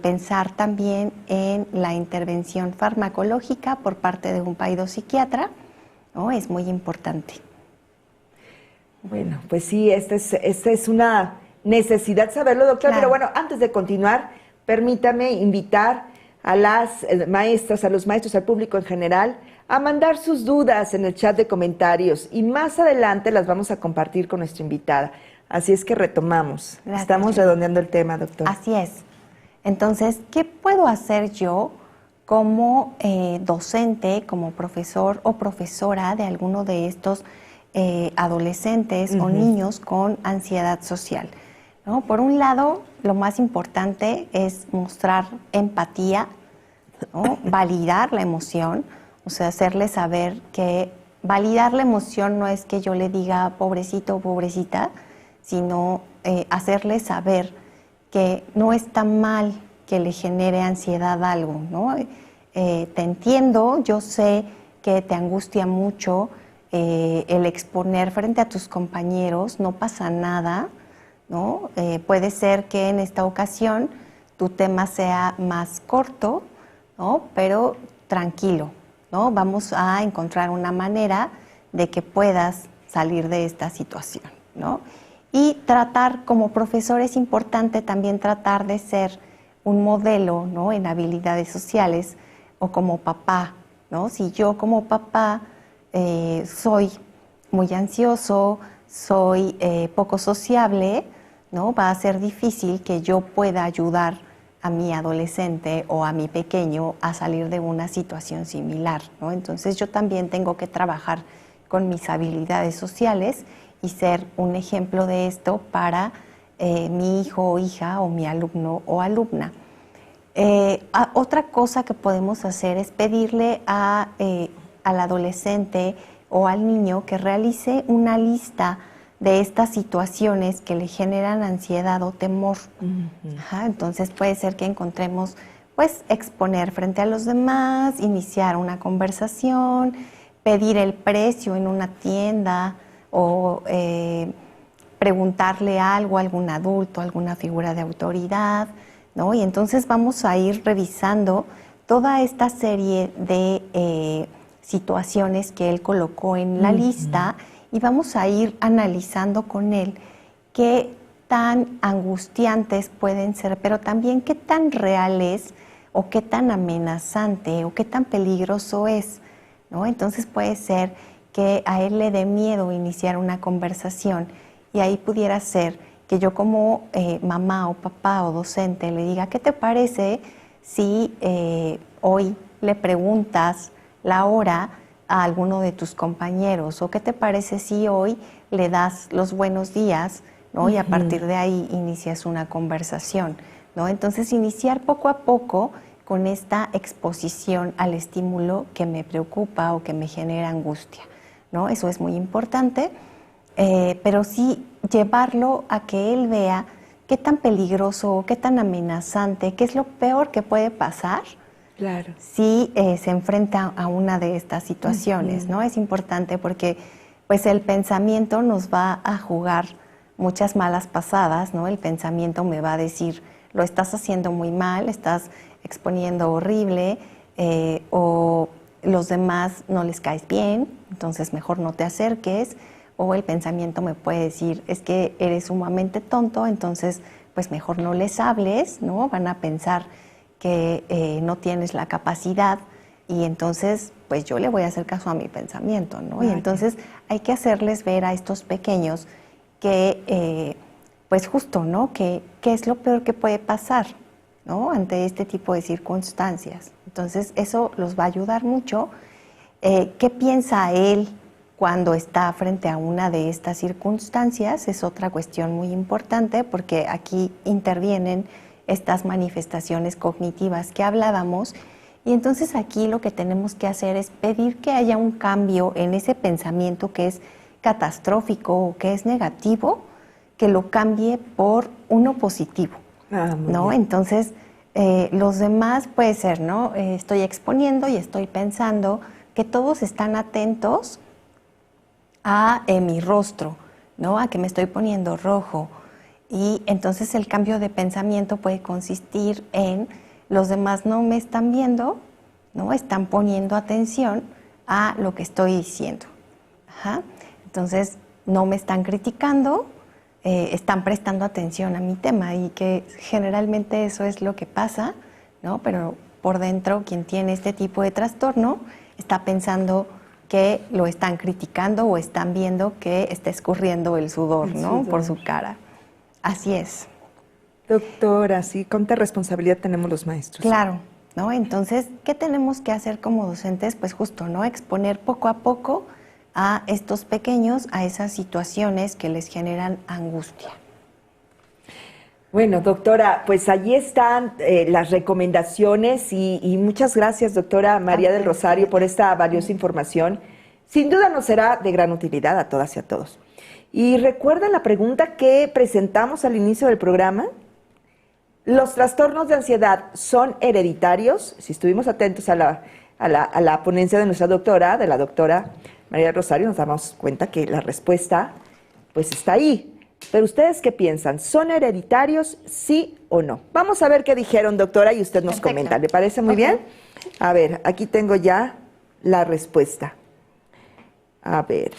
pensar también en la intervención farmacológica por parte de un paidopsiquiatra, ¿no? Es muy importante. Bueno, pues sí, esta es una necesidad saberlo, doctora, Claro. pero bueno, antes de continuar, permítame invitar a las maestras, a los maestros, al público en general, a mandar sus dudas en el chat de comentarios y más adelante las vamos a compartir con nuestra invitada. Así es que retomamos. Gracias. Estamos redondeando el tema, doctora. Así es. Entonces, ¿qué puedo hacer yo como docente, como profesor o profesora de alguno de estos adolescentes o niños con ansiedad social? ¿No? Por un lado, lo más importante es mostrar empatía, ¿no? Validar la emoción, o sea, hacerle saber que validar la emoción no es que yo le diga pobrecito o pobrecita, sino hacerle saber que no está mal que le genere ansiedad algo, ¿no? Te entiendo, yo sé que te angustia mucho el exponer frente a tus compañeros, no pasa nada, ¿no? Puede ser que en esta ocasión tu tema sea más corto, ¿no? Pero tranquilo, ¿no? Vamos a encontrar una manera de que puedas salir de esta situación, ¿no? Y tratar, como profesor es importante también tratar de ser un modelo, ¿no? En habilidades sociales, o como papá, ¿no? Si yo como papá soy muy ansioso, soy poco sociable, ¿no? Va a ser difícil que yo pueda ayudar a mi adolescente o a mi pequeño a salir de una situación similar, ¿no? Entonces yo también tengo que trabajar con mis habilidades sociales y ser un ejemplo de esto para mi hijo o hija o mi alumno o alumna. Otra cosa que podemos hacer es pedirle al adolescente o al niño que realice una lista de estas situaciones que le generan ansiedad o temor. Ajá, entonces puede ser que encontremos, pues, exponer frente a los demás, iniciar una conversación, pedir el precio en una tienda o preguntarle algo a algún adulto, alguna figura de autoridad, ¿no? Y entonces vamos a ir revisando toda esta serie de situaciones que él colocó en la lista y vamos a ir analizando con él qué tan angustiantes pueden ser, pero también qué tan reales o qué tan amenazante o qué tan peligroso es, ¿no? Entonces puede ser que a él le dé miedo iniciar una conversación y ahí pudiera ser que yo como mamá o papá o docente le diga, ¿qué te parece si hoy le preguntas la hora a alguno de tus compañeros? ¿O qué te parece si hoy le das los buenos días, ¿no? Y a partir de ahí inicias una conversación, ¿no? Entonces iniciar poco a poco con esta exposición al estímulo que me preocupa o que me genera angustia, ¿no? Eso es muy importante, pero sí llevarlo a que él vea qué tan peligroso, qué tan amenazante, qué es lo peor que puede pasar si se enfrenta a una de estas situaciones, ¿no? Es importante porque pues el pensamiento nos va a jugar muchas malas pasadas, ¿no? El pensamiento me va a decir, lo estás haciendo muy mal, estás exponiendo horrible, o los demás no les caes bien, entonces mejor no te acerques. O el pensamiento me puede decir, es que eres sumamente tonto, entonces pues mejor no les hables, ¿no? Van a pensar que no tienes la capacidad y entonces pues yo le voy a hacer caso a mi pensamiento, ¿no? Y entonces hay que hacerles ver a estos pequeños que pues justo, ¿no? Que es lo peor que puede pasar, ¿no? Ante este tipo de circunstancias. Entonces eso los va a ayudar mucho. ¿Qué piensa él cuando está frente a una de estas circunstancias? Es otra cuestión muy importante porque aquí intervienen estas manifestaciones cognitivas que hablábamos y entonces aquí lo que tenemos que hacer es pedir que haya un cambio en ese pensamiento que es catastrófico o que es negativo, que lo cambie por uno positivo, ¿no? Bien. Entonces los demás puede ser, ¿no? Estoy exponiendo y estoy pensando que todos están atentos a mi rostro, ¿no? A que me estoy poniendo rojo. Y entonces el cambio de pensamiento puede consistir en los demás no me están viendo, ¿no? Están poniendo atención a lo que estoy diciendo. Ajá. Entonces no me están criticando, están prestando atención a mi tema y que generalmente eso es lo que pasa, ¿no? Pero por dentro quien tiene este tipo de trastorno está pensando que lo están criticando o están viendo que está escurriendo el sudor, ¿no? Por su cara. Así es. Doctora, sí, cuánta responsabilidad tenemos los maestros. Claro, ¿no? Entonces, ¿qué tenemos que hacer como docentes? Pues justo, ¿no? Exponer poco a poco a estos pequeños a esas situaciones que les generan angustia. Bueno, doctora, pues allí están las recomendaciones y muchas gracias, doctora María del Rosario, por esta valiosa información. Sin duda nos será de gran utilidad a todas y a todos. Y recuerden la pregunta que presentamos al inicio del programa. ¿Los trastornos de ansiedad son hereditarios? Si estuvimos atentos a la ponencia de nuestra doctora, de la doctora María del Rosario, nos damos cuenta que la respuesta pues está ahí. Pero ¿ustedes qué piensan? ¿Son hereditarios, sí o no? Vamos a ver qué dijeron, doctora, y usted nos comenta. ¿Le parece muy bien? A ver, aquí tengo ya la respuesta. A ver.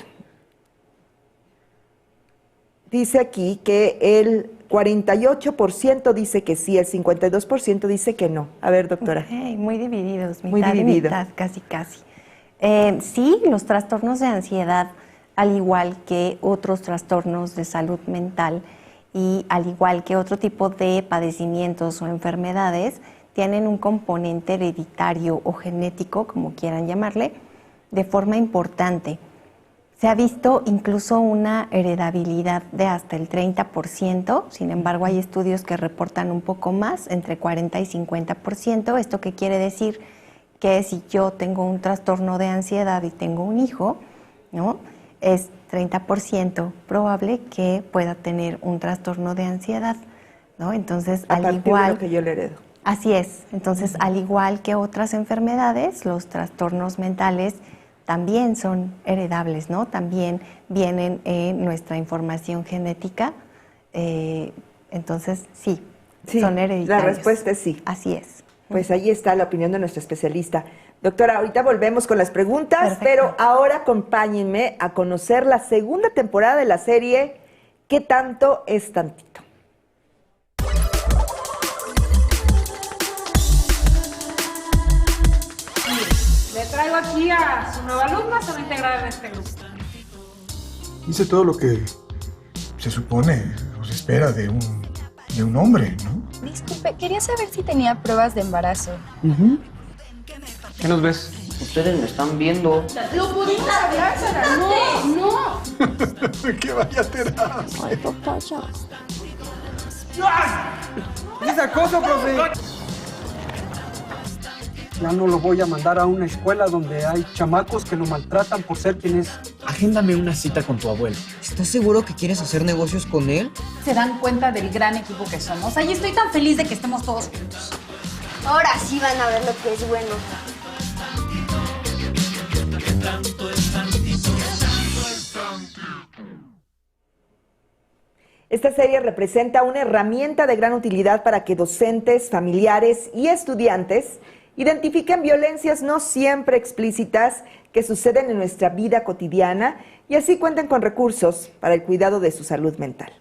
Dice aquí que el 48% dice que sí, el 52% dice que no. A ver, doctora. Okay, muy divididos, muy mitad dividido. y mitad, casi. Sí, los trastornos de ansiedad, al igual que otros trastornos de salud mental y al igual que otro tipo de padecimientos o enfermedades, tienen un componente hereditario o genético, como quieran llamarle, de forma importante. Se ha visto incluso una heredabilidad de hasta el 30%, sin embargo hay estudios que reportan un poco más, entre 40 y 50%. ¿Esto qué quiere decir? Que si yo tengo un trastorno de ansiedad y tengo un hijo, ¿no?, es 30% probable que pueda tener un trastorno de ansiedad, ¿no? Entonces, a partir de lo que yo le heredo. Así es. Entonces, al igual que otras enfermedades, los trastornos mentales también son heredables, ¿no? También vienen en nuestra información genética. Entonces, sí, son hereditarios. La respuesta es sí. Así es. Pues ahí está la opinión de nuestra especialista. Doctora, ahorita volvemos con las preguntas, Perfecto. Pero ahora acompáñenme a conocer la segunda temporada de la serie ¿Qué tanto es tantito? Le traigo aquí a su nueva alumna, se va a integrar en este grupo. Hice todo lo que se supone o se espera de un hombre, ¿no? Disculpe, quería saber si tenía pruebas de embarazo. ¿Qué nos ves? Ustedes me están viendo. ¡Lo pudimos hablar, Sara! ¡No! ¡Que vaya a terapia! Ay, papá, ya. ¡Es acoso, profe! Ya no lo voy a mandar a una escuela donde hay chamacos que lo maltratan por ser quien es. Agéndame una cita con tu abuelo. ¿Estás seguro que quieres hacer negocios con él? Se dan cuenta del gran equipo que somos. Ay, estoy tan feliz de que estemos todos juntos. Ahora sí van a ver lo que es bueno. Esta serie representa una herramienta de gran utilidad para que docentes, familiares y estudiantes identifiquen violencias no siempre explícitas que suceden en nuestra vida cotidiana y así cuenten con recursos para el cuidado de su salud mental.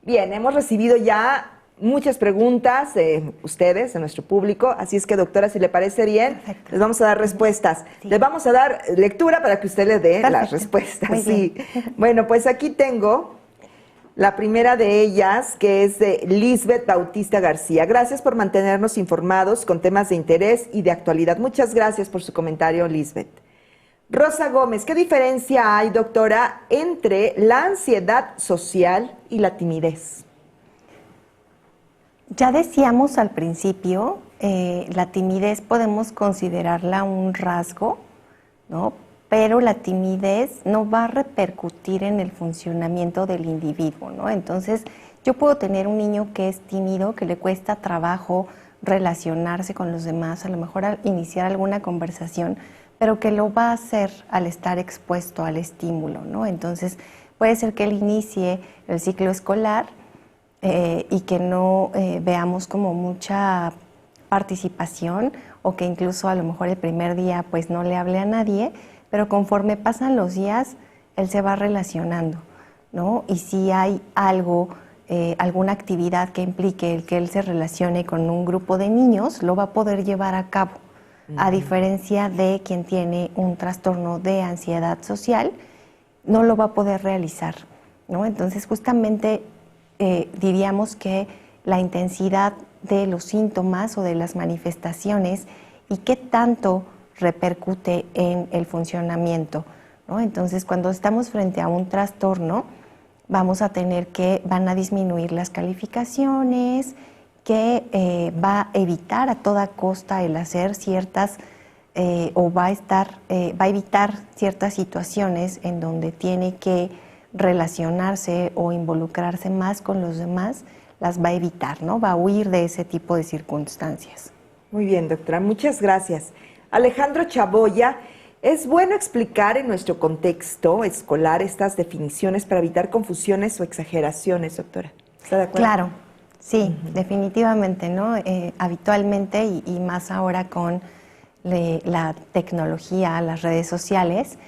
Bien, hemos recibido ya muchas preguntas de ustedes, de nuestro público, así es que, doctora, si le parece bien, Perfecto. Les vamos a dar respuestas. Sí. Les vamos a dar lectura para que usted le dé Perfecto. las respuestas. Muy Sí. bien. Bueno, pues aquí tengo la primera de ellas, que es de Lisbeth Bautista García. Gracias por mantenernos informados con temas de interés y de actualidad. Muchas gracias por su comentario, Lisbeth. Rosa Gómez, ¿qué diferencia hay, doctora, entre la ansiedad social y la timidez? Ya decíamos al principio, la timidez podemos considerarla un rasgo, ¿no? Pero la timidez no va a repercutir en el funcionamiento del individuo, ¿no? Entonces, yo puedo tener un niño que es tímido, que le cuesta trabajo relacionarse con los demás, a lo mejor al iniciar alguna conversación, pero que lo va a hacer al estar expuesto al estímulo, ¿no? Entonces, puede ser que él inicie el ciclo escolar y que no veamos como mucha participación o que incluso a lo mejor el primer día pues no le hable a nadie, pero conforme pasan los días, él se va relacionando, ¿no? Y si hay algo, alguna actividad que implique el que él se relacione con un grupo de niños, lo va a poder llevar a cabo, a diferencia de quien tiene un trastorno de ansiedad social, no lo va a poder realizar, ¿no? Entonces, justamente diríamos que la intensidad de los síntomas o de las manifestaciones y qué tanto repercute en el funcionamiento, ¿no? Entonces, cuando estamos frente a un trastorno, vamos a tener que van a disminuir las calificaciones, que va a evitar a toda costa el hacer ciertas o va a evitar ciertas situaciones en donde tiene que relacionarse o involucrarse más con los demás, las va a evitar, ¿no? Va a huir de ese tipo de circunstancias. Muy bien, doctora, muchas gracias. Alejandro Chaboya, Es bueno explicar en nuestro contexto escolar estas definiciones para evitar confusiones o exageraciones, doctora. ¿Está de acuerdo? Claro, sí, definitivamente, ¿no? Habitualmente y más ahora con la tecnología, las redes sociales,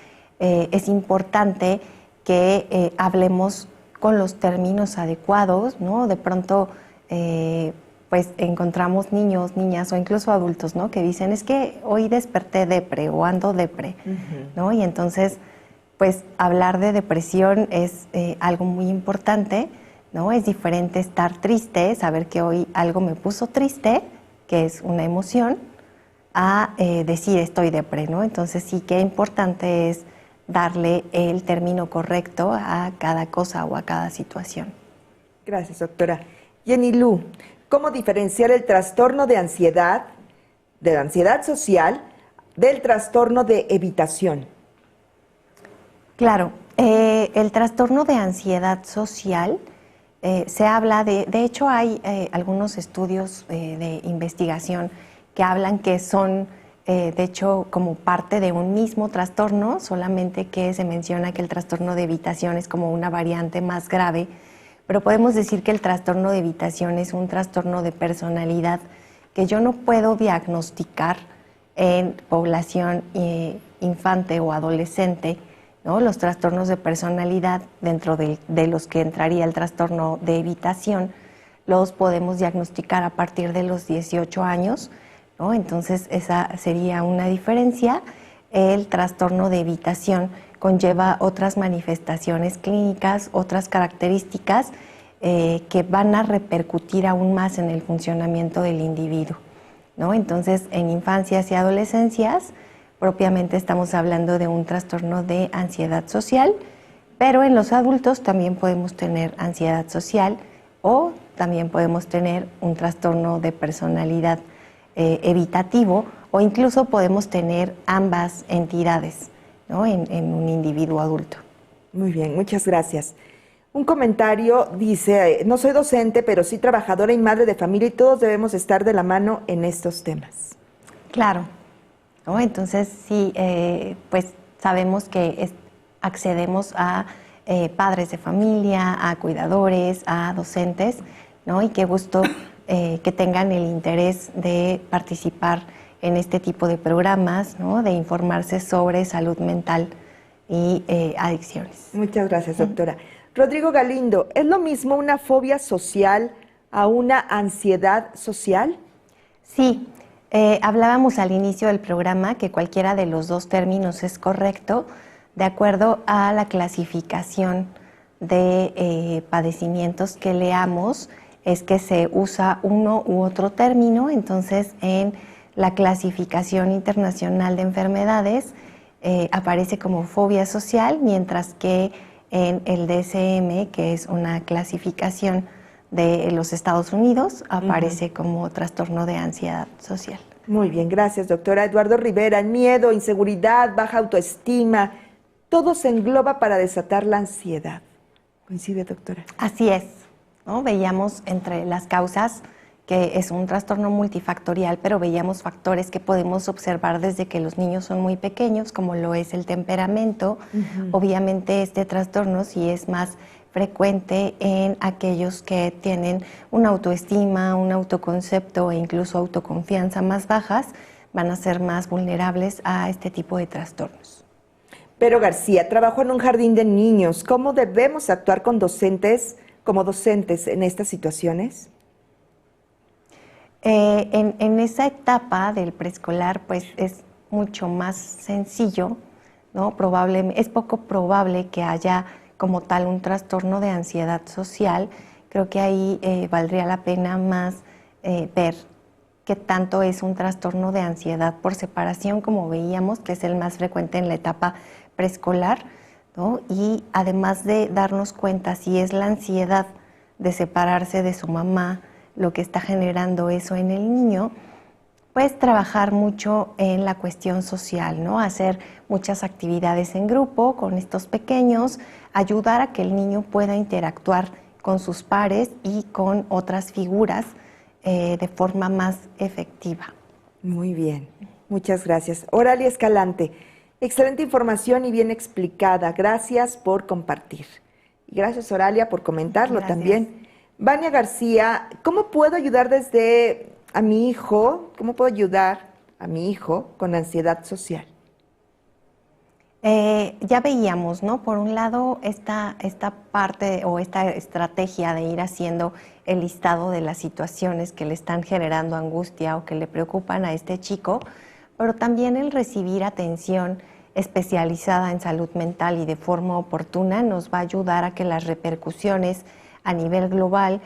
es importante que hablemos con los términos adecuados, ¿no? De pronto, pues encontramos niños, niñas o incluso adultos, ¿no? Que dicen, es que hoy desperté depre o ando depre, ¿no? Y entonces, pues hablar de depresión es algo muy importante, ¿no? Es diferente estar triste, saber que hoy algo me puso triste, que es una emoción, a decir estoy depre, ¿no? Entonces sí que importante es darle el término correcto a cada cosa o a cada situación. Gracias, doctora. Jenny Lu, ¿cómo diferenciar el trastorno de la ansiedad social, del trastorno de evitación? Claro, el trastorno de ansiedad social se habla de hecho hay algunos estudios de investigación que hablan que son de hecho como parte de un mismo trastorno, solamente que se menciona que el trastorno de evitación es como una variante más grave, pero podemos decir que el trastorno de evitación es un trastorno de personalidad que yo no puedo diagnosticar en población infante o adolescente, ¿no? Los trastornos de personalidad, dentro de los que entraría el trastorno de evitación, los podemos diagnosticar a partir de los 18 años, ¿no? Entonces esa sería una diferencia. El trastorno de evitación conlleva otras manifestaciones clínicas, otras características que van a repercutir aún más en el funcionamiento del individuo, ¿no? Entonces, en infancias y adolescencias, propiamente estamos hablando de un trastorno de ansiedad social, pero en los adultos también podemos tener ansiedad social o también podemos tener un trastorno de personalidad evitativo, o incluso podemos tener ambas entidades, ¿no? en un individuo adulto. Muy bien, muchas gracias. Un comentario dice, no soy docente, pero sí trabajadora y madre de familia y todos debemos estar de la mano en estos temas. Claro, ¿no? Entonces sí, pues sabemos que accedemos a padres de familia, a cuidadores, a docentes, ¿no? Y qué gusto que tengan el interés de participar en este tipo de programas, ¿no? De informarse sobre salud mental y adicciones. Muchas gracias, doctora. Rodrigo Galindo, ¿es lo mismo una fobia social a una ansiedad social? Sí, hablábamos al inicio del programa que cualquiera de los dos términos es correcto de acuerdo a la clasificación de padecimientos que leamos, es que se usa uno u otro término. Entonces, en la clasificación internacional de enfermedades aparece como fobia social, mientras que en el DSM, que es una clasificación de los Estados Unidos, aparece como trastorno de ansiedad social. Muy bien, gracias, doctora. Eduardo Rivera, miedo, inseguridad, baja autoestima, todo se engloba para desatar la ansiedad. ¿Coincide, doctora? Así es, ¿no? Veíamos entre las causas que es un trastorno multifactorial, pero veíamos factores que podemos observar desde que los niños son muy pequeños, como lo es el temperamento. Obviamente este trastorno sí es más frecuente en aquellos que tienen una autoestima, un autoconcepto e incluso autoconfianza más bajas, van a ser más vulnerables a este tipo de trastornos. Pero García, trabajo en un jardín de niños. ¿Cómo debemos actuar como docentes en estas situaciones? En esa etapa del preescolar, pues es mucho más sencillo, ¿no? Es poco probable que haya como tal un trastorno de ansiedad social. Creo que ahí valdría la pena más ver qué tanto es un trastorno de ansiedad por separación, como veíamos, que es el más frecuente en la etapa preescolar, ¿no? Y además de darnos cuenta si es la ansiedad de separarse de su mamá lo que está generando eso en el niño, pues trabajar mucho en la cuestión social, ¿no? Hacer muchas actividades en grupo con estos pequeños, ayudar a que el niño pueda interactuar con sus pares y con otras figuras de forma más efectiva. Muy bien, muchas gracias. Oralia Escalante, Excelente información y bien explicada. Gracias por compartir. Y gracias, Oralia, por comentarlo también. Vania García, ¿cómo puedo ayudar a mi hijo? ¿Cómo puedo ayudar a mi hijo con ansiedad social? Ya veíamos, ¿no? Por un lado, esta parte o esta estrategia de ir haciendo el listado de las situaciones que le están generando angustia o que le preocupan a este chico, pero también el recibir atención especializada en salud mental y de forma oportuna nos va a ayudar a que las repercusiones a nivel global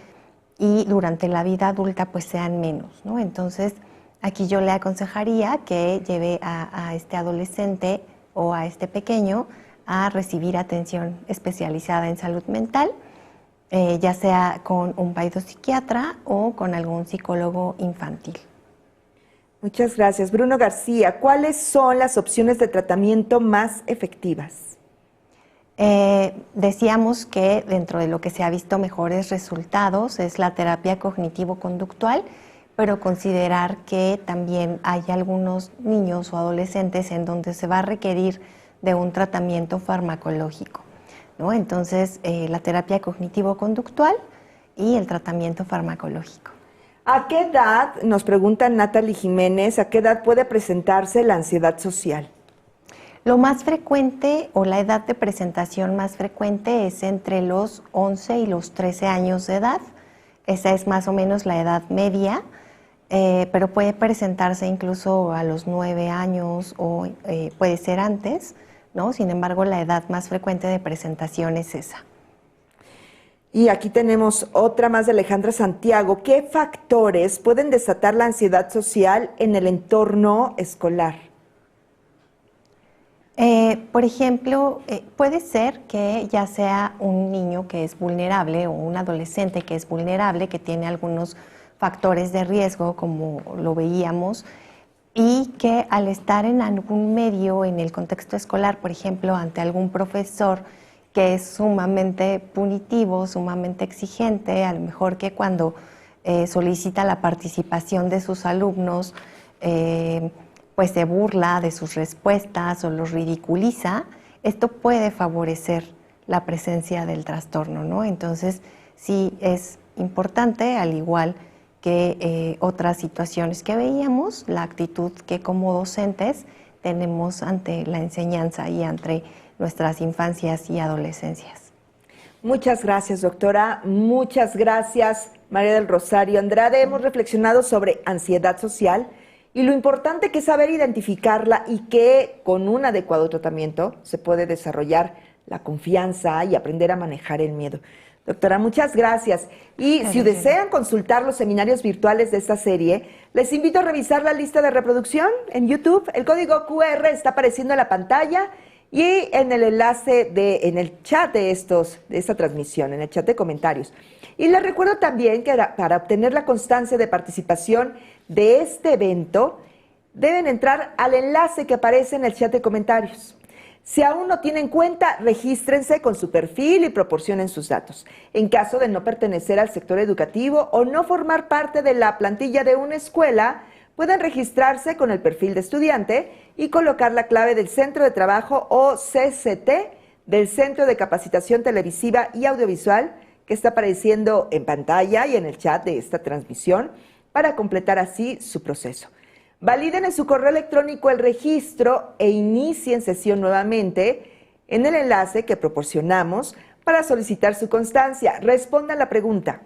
y durante la vida adulta pues sean menos, ¿no? Entonces, aquí yo le aconsejaría que lleve a este adolescente o a este pequeño a recibir atención especializada en salud mental, ya sea con un psiquiatra o con algún psicólogo infantil. Muchas gracias. Bruno García, ¿cuáles son las opciones de tratamiento más efectivas? Decíamos que dentro de lo que se ha visto mejores resultados es la terapia cognitivo-conductual, pero considerar que también hay algunos niños o adolescentes en donde se va a requerir de un tratamiento farmacológico, ¿no? Entonces, la terapia cognitivo-conductual y el tratamiento farmacológico. ¿A qué edad, nos pregunta Natalie Jiménez, a qué edad puede presentarse la ansiedad social? Lo más frecuente o la edad de presentación más frecuente es entre los 11 y los 13 años de edad. Esa es más o menos la edad media. Pero puede presentarse incluso a los 9 años o puede ser antes, ¿no? Sin embargo, la edad más frecuente de presentación es esa. Y aquí tenemos otra más de Alejandra Santiago. ¿Qué factores pueden desatar la ansiedad social en el entorno escolar? Por ejemplo, puede ser que ya sea un niño que es vulnerable o un adolescente que es vulnerable, que tiene algunos factores de riesgo, como lo veíamos, y que al estar en algún medio, en el contexto escolar, por ejemplo, ante algún profesor que es sumamente punitivo, sumamente exigente, a lo mejor que cuando solicita la participación de sus alumnos, pues se burla de sus respuestas o los ridiculiza, esto puede favorecer la presencia del trastorno, ¿no? Entonces, sí es importante, al igual que otras situaciones que veíamos, la actitud que como docentes tenemos ante la enseñanza y ante nuestras infancias y adolescencias. Muchas gracias, doctora. Muchas gracias, María del Rosario Andrade. Hemos reflexionado sobre ansiedad social y lo importante que es saber identificarla y que con un adecuado tratamiento se puede desarrollar la confianza y aprender a manejar el miedo. Doctora, muchas gracias. Y si desean consultar los seminarios virtuales de esta serie, les invito a revisar la lista de reproducción en YouTube. El código QR está apareciendo en la pantalla y en el enlace en el chat de esta transmisión, en el chat de comentarios. Y les recuerdo también que para obtener la constancia de participación de este evento, deben entrar al enlace que aparece en el chat de comentarios. Si aún no tienen cuenta, regístrense con su perfil y proporcionen sus datos. En caso de no pertenecer al sector educativo o no formar parte de la plantilla de una escuela, pueden registrarse con el perfil de estudiante y colocar la clave del Centro de Trabajo o CCT del Centro de Capacitación Televisiva y Audiovisual que está apareciendo en pantalla y en el chat de esta transmisión para completar así su proceso. Validen en su correo electrónico el registro e inicien sesión nuevamente en el enlace que proporcionamos para solicitar su constancia. Respondan la pregunta.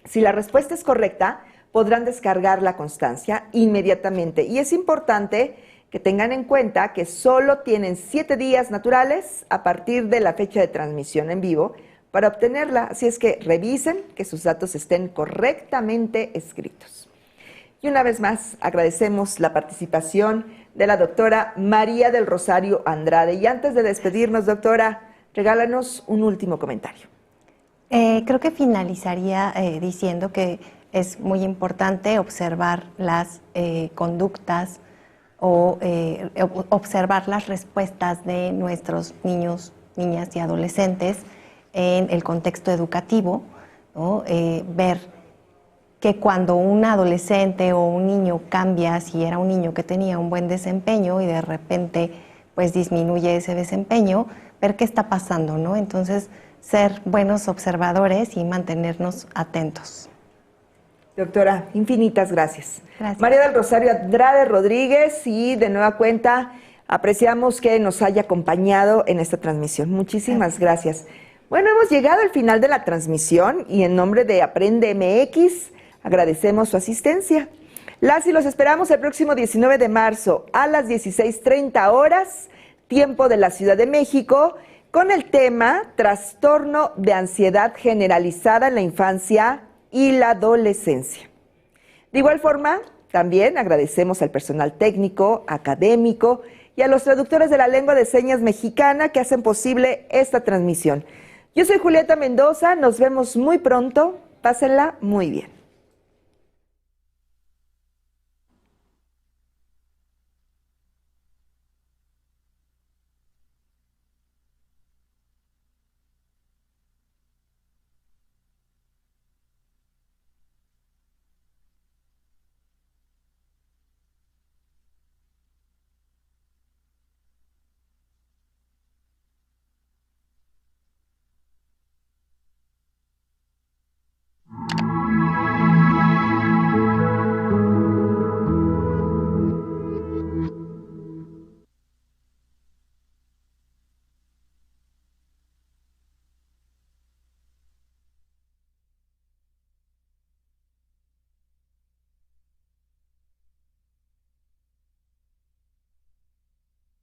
Si la respuesta es correcta, podrán descargar la constancia inmediatamente. Y es importante que tengan en cuenta que solo tienen 7 días naturales a partir de la fecha de transmisión en vivo para obtenerla. Así es que revisen que sus datos estén correctamente escritos. Y una vez más agradecemos la participación de la doctora María del Rosario Andrade. Y antes de despedirnos, doctora, regálanos un último comentario. Creo que finalizaría diciendo que es muy importante observar las conductas o observar las respuestas de nuestros niños, niñas y adolescentes en el contexto educativo, ¿no? Ver que cuando un adolescente o un niño cambia, si era un niño que tenía un buen desempeño y de repente pues disminuye ese desempeño, ver qué está pasando, ¿no? Entonces, ser buenos observadores y mantenernos atentos. Doctora, infinitas gracias. Gracias. María del Rosario Andrade Rodríguez, y de nueva cuenta apreciamos que nos haya acompañado en esta transmisión. Muchísimas gracias. Bueno, hemos llegado al final de la transmisión y en nombre de Aprende MX agradecemos su asistencia. Las y los esperamos el próximo 19 de marzo a las 16:30 horas, tiempo de la Ciudad de México, con el tema Trastorno de ansiedad generalizada en la infancia y la adolescencia. De igual forma, también agradecemos al personal técnico, académico y a los traductores de la lengua de señas mexicana que hacen posible esta transmisión. Yo soy Julieta Mendoza, nos vemos muy pronto, pásenla muy bien.